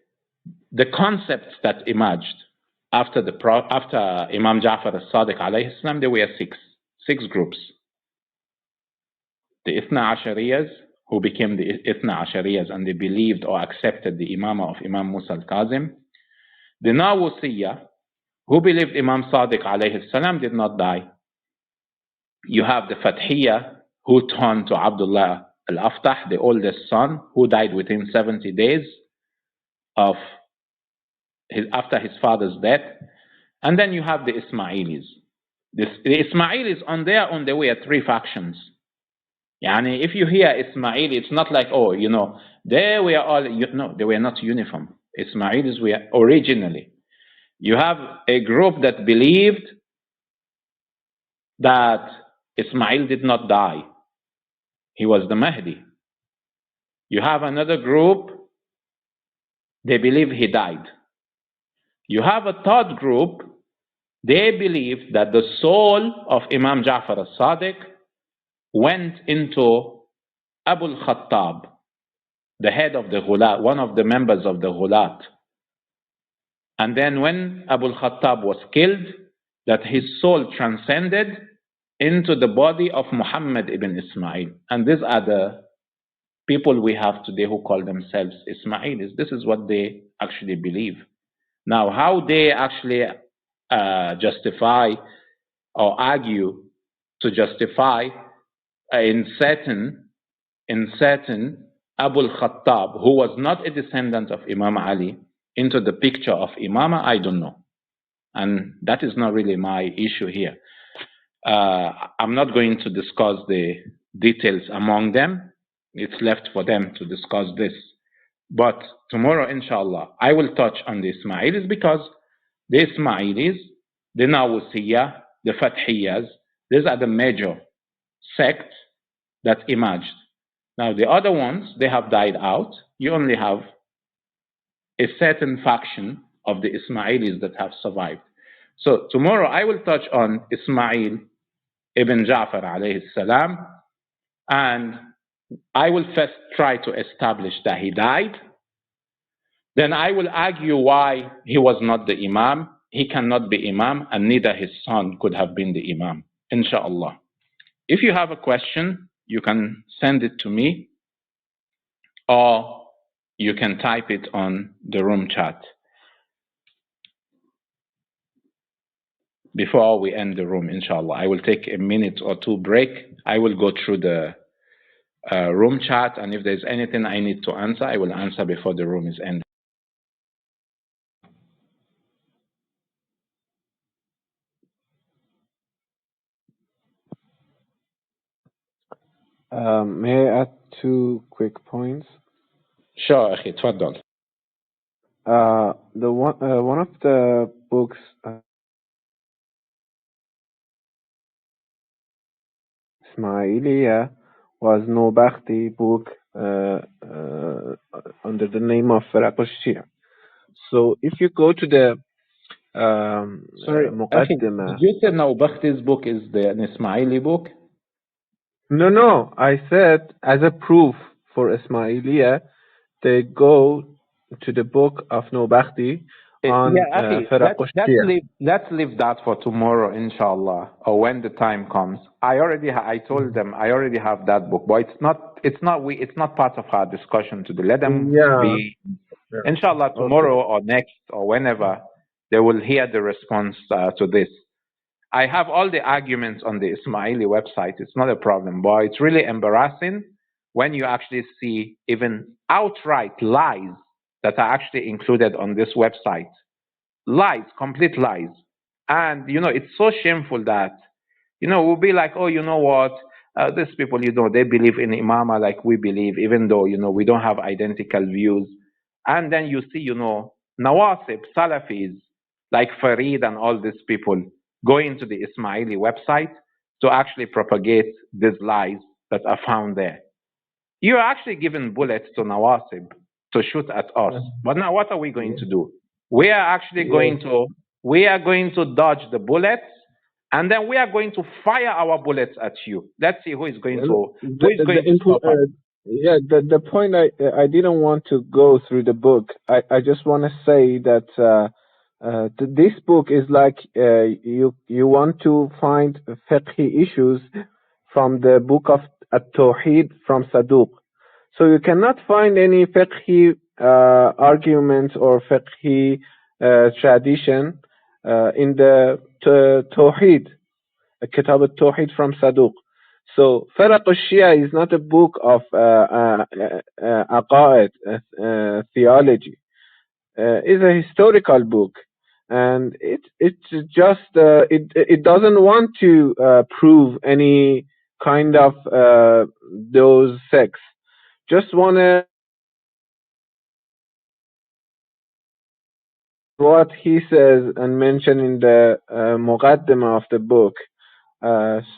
the concepts that emerged after Imam Ja'far al-Sadiq alayhi salam, there were six groups. The Ithna Ashariyas, who became the Ithna Ashariyas, and they believed or accepted the Imamah of Imam Musa al-Kazem. The Nawusiyya, who believed Imam Sadiq alayhi salam did not die. You have the Fathiyya, who turned to Abdullah al-Aftah, the oldest son, who died within 70 days after his father's death. And then you have the Ismailis. The Ismailis, on their own, there were 3 factions. Yani, if you hear Ismaili, it's not like, they were all, no, they were not uniform. Ismailis were originally. You have a group that believed that Ismail did not die. He was the Mahdi. You have another group, they believe he died. You have a third group, they believe that the soul of Imam Ja'far al-Sadiq went into Abu al-Khattab, the head of the Ghulat, one of the members of the Ghulat. And then when Abu al-Khattab was killed, that his soul transcended into the body of Muhammad ibn Ismail. And these are the people we have today who call themselves Ismailis. This is what they actually believe. Now, how they actually justify or argue to justify in certain Abu al-Khattab, who was not a descendant of Imam Ali, into the picture of Imamah, I don't know. And that is not really my issue here. I'm not going to discuss the details among them. It's left for them to discuss this. But tomorrow, inshallah, I will touch on the Ismailis, because the Ismailis, the Nawusiyya, the Fathiyas, these are the major sects that emerged. Now, the other ones, they have died out. You only have a certain faction of the Ismailis that have survived. So tomorrow I will touch on Ismail ibn Ja'far alayhi salam, and I will first try to establish that he died. Then I will argue why he was not the Imam. He cannot be Imam, and neither his son could have been the Imam, inshallah. If you have a question, you can send it to me, or you can type it on the room chat. Before we end the room, inshallah, I will take a minute or two break. I will go through the room chat, and if there's anything I need to answer, I will answer before the room is ended.
May I add 2 quick points?
Sure, أخي, تفضل.
One of the books, Ismaili, was Nobakhti book under the name of Shia. So if you go to the
Sorry,
Muqaddimah.
did you say Nawbakhti's book is an Ismaili book?
No, I said as a proof for Ismailiyah, they go to the book of Nobakhti on
let's leave that for tomorrow, inshallah, or when the time comes. I told them I already have that book, but it's not part of our discussion today. Let them be, inshallah, tomorrow or next or whenever they will hear the response to this. I have all the arguments on the Ismaili website. It's not a problem, but it's really embarrassing when you actually see even outright lies that are actually included on this website. Lies, complete lies. And, it's so shameful that, we'll be like, oh, you know what? These people, they believe in Imamah like we believe, even though, we don't have identical views. And then you see, Nawasib, Salafis, like Farid and all these people, going to the Ismaili website to actually propagate these lies that are found there. You're actually giving bullets to Nawasib to shoot at us. But now what are we going to do? We are actually going to dodge the bullets, and then we are going to fire our bullets at you. Let's see who is going to stop us.
Yeah, the point I didn't want to go through the book. I just want to say that this book is like you want to find fiqhi issues from the book of At-Tawheed from Saduq. So you cannot find any fiqhi arguments or fiqhi tradition in the Tawheed, Kitab al-Tawheed from Saduq. So Faraq al-Shia is not a book of aqaid, theology. It's a historical book, and it's just it doesn't want to prove any kind of those sects. Just want to what he says and mention in the Muqaddimah of the book.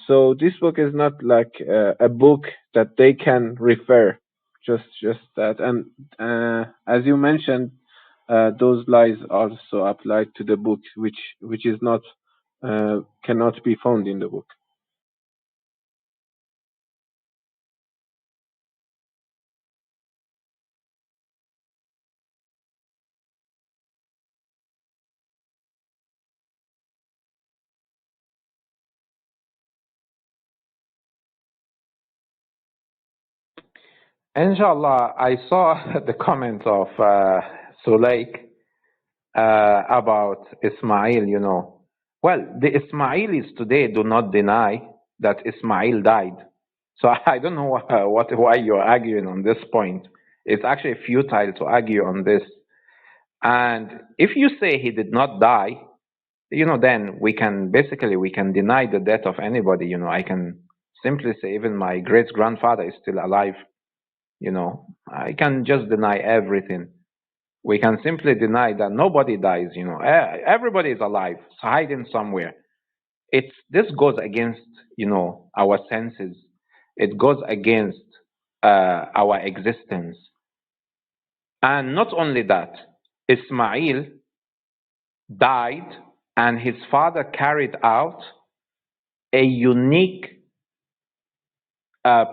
So this book is not like a book that they can refer. Just that, and as you mentioned, those lies also applied to the book, which is not cannot be found in the book.
Inshallah, I saw the comment of Sulaik about Ismail, Well, the Ismailis today do not deny that Ismail died. So I don't know why you're arguing on this point. It's actually futile to argue on this. And if you say he did not die, then we can deny the death of anybody. I can simply say even my great-grandfather is still alive. I can just deny everything. We can simply deny that nobody dies. Everybody is alive, hiding somewhere. This goes against our senses. It goes against our existence. And not only that, Ismail died and his father carried out a unique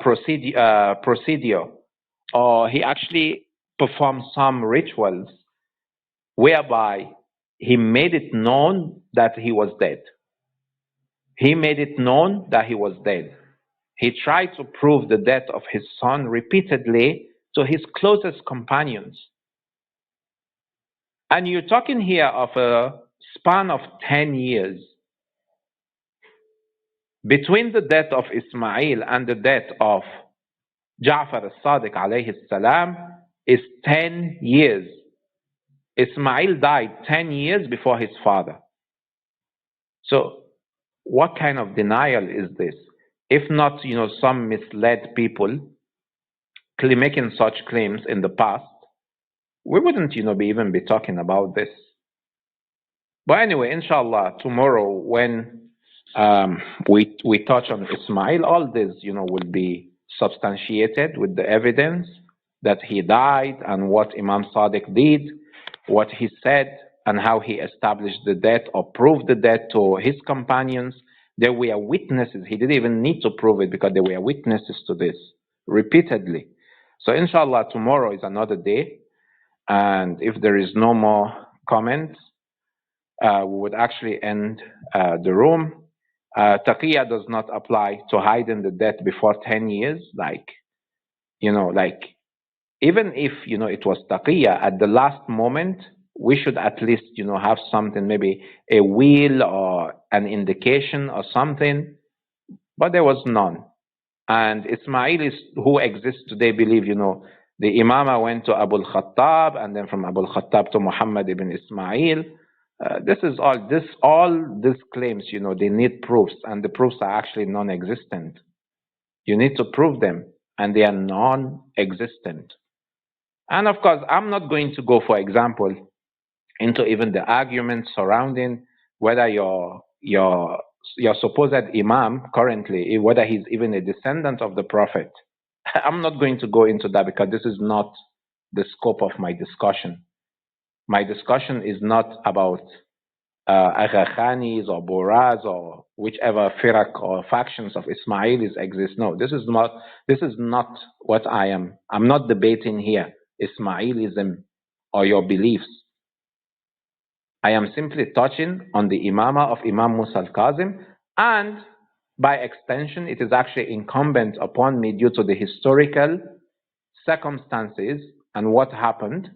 procedure, or he actually performed some rituals whereby he made it known that he was dead. He made it known that he was dead. He tried to prove the death of his son repeatedly to his closest companions. And you're talking here of a span of 10 years. Between the death of Ismail and the death of Ja'far al-Sadiq alayhi salam is 10 years. Ismail died 10 years before his father. So what kind of denial is this? If not, some misled people making such claims in the past, we wouldn't, even be talking about this. But anyway, inshallah, tomorrow when we touch on Ismail, all this, will be substantiated with the evidence that he died and what Imam Sadiq did, what he said, and how he established the death or proved the death to his companions. There were witnesses. He didn't even need to prove it because there were witnesses to this repeatedly. So inshallah, tomorrow is another day. And if there is no more comments, we would actually end the room. Taqiyya does not apply to hiding the death before 10 years. Even if, it was taqiyya at the last moment, we should at least, have something, maybe a will or an indication or something. But there was none. And Ismailis who exist today believe, the Imamah went to Abu al-Khattab, and then from Abu al-Khattab to Muhammad ibn Ismail. All these claims, they need proofs, and the proofs are actually non-existent. You need to prove them, and they are non-existent. And of course, I'm not going to go, for example, into even the arguments surrounding whether your supposed Imam currently, whether he's even a descendant of the Prophet. I'm not going to go into that because this is not the scope of my discussion. My discussion is not about Agha Khanis or Boraz or whichever firak or factions of Ismailis exist. No, this is not what I am. I'm not debating here Ismailism or your beliefs. I am simply touching on the Imamah of Imam Musa al-Kazem, and by extension, it is actually incumbent upon me due to the historical circumstances and what happened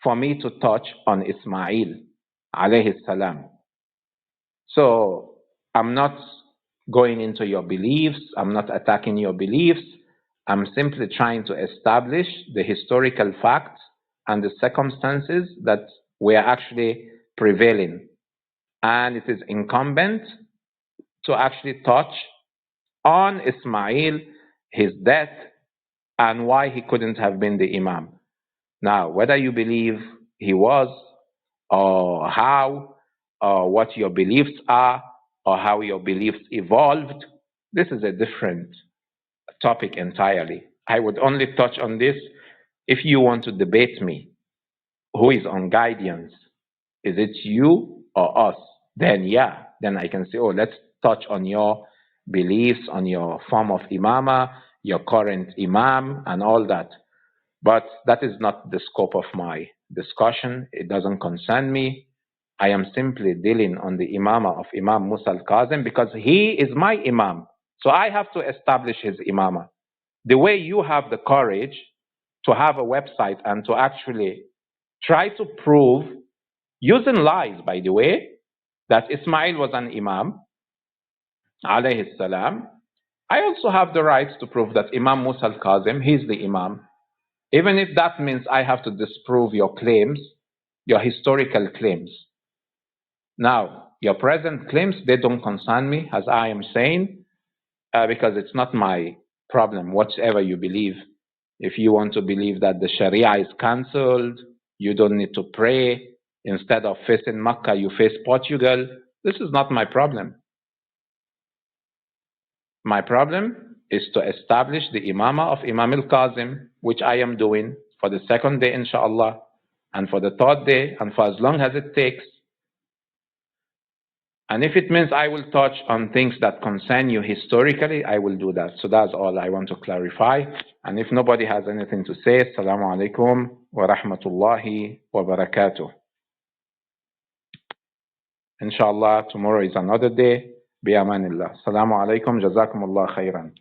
for me to touch on Ismail alayhi salam. So I'm not going into your beliefs. I'm not attacking your beliefs. I'm simply trying to establish the historical facts and the circumstances that were actually prevailing. And it is incumbent to actually touch on Ismail, his death, and why he couldn't have been the Imam. Now, whether you believe he was, or how, or what your beliefs are, or how your beliefs evolved, this is a different topic entirely. I would only touch on this if you want to debate me. Who is on guidance? Is it you or us? Then I can say, let's touch on your beliefs, on your form of Imamah, your current Imam, and all that. But that is not the scope of my discussion. It doesn't concern me. I am simply dealing on the Imamah of Imam Musa al-Kazem because he is my Imam. So I have to establish his Imamah. The way you have the courage to have a website and to actually try to prove, using lies, by the way, that Ismail was an Imam, alayhi salam, I also have the right to prove that Imam Musa al-Kazem, he's the Imam. Even if that means I have to disprove your claims, your historical claims. Now, your present claims, they don't concern me, as I am saying, because it's not my problem, whatever you believe. If you want to believe that the Sharia is cancelled, you don't need to pray, instead of facing Makkah, you face Portugal, this is not my problem. My problem is to establish the Imamah of Imam al-Kazem, which I am doing for the second day, inshallah, and for the third day, and for as long as it takes. And if it means I will touch on things that concern you historically, I will do that. So that's all I want to clarify. And if nobody has anything to say, Assalamu alaikum wa rahmatullahi wa barakatuh. Inshallah, tomorrow is another day. Bi amanillah. Assalamu alaikum, jazakumullah khairan.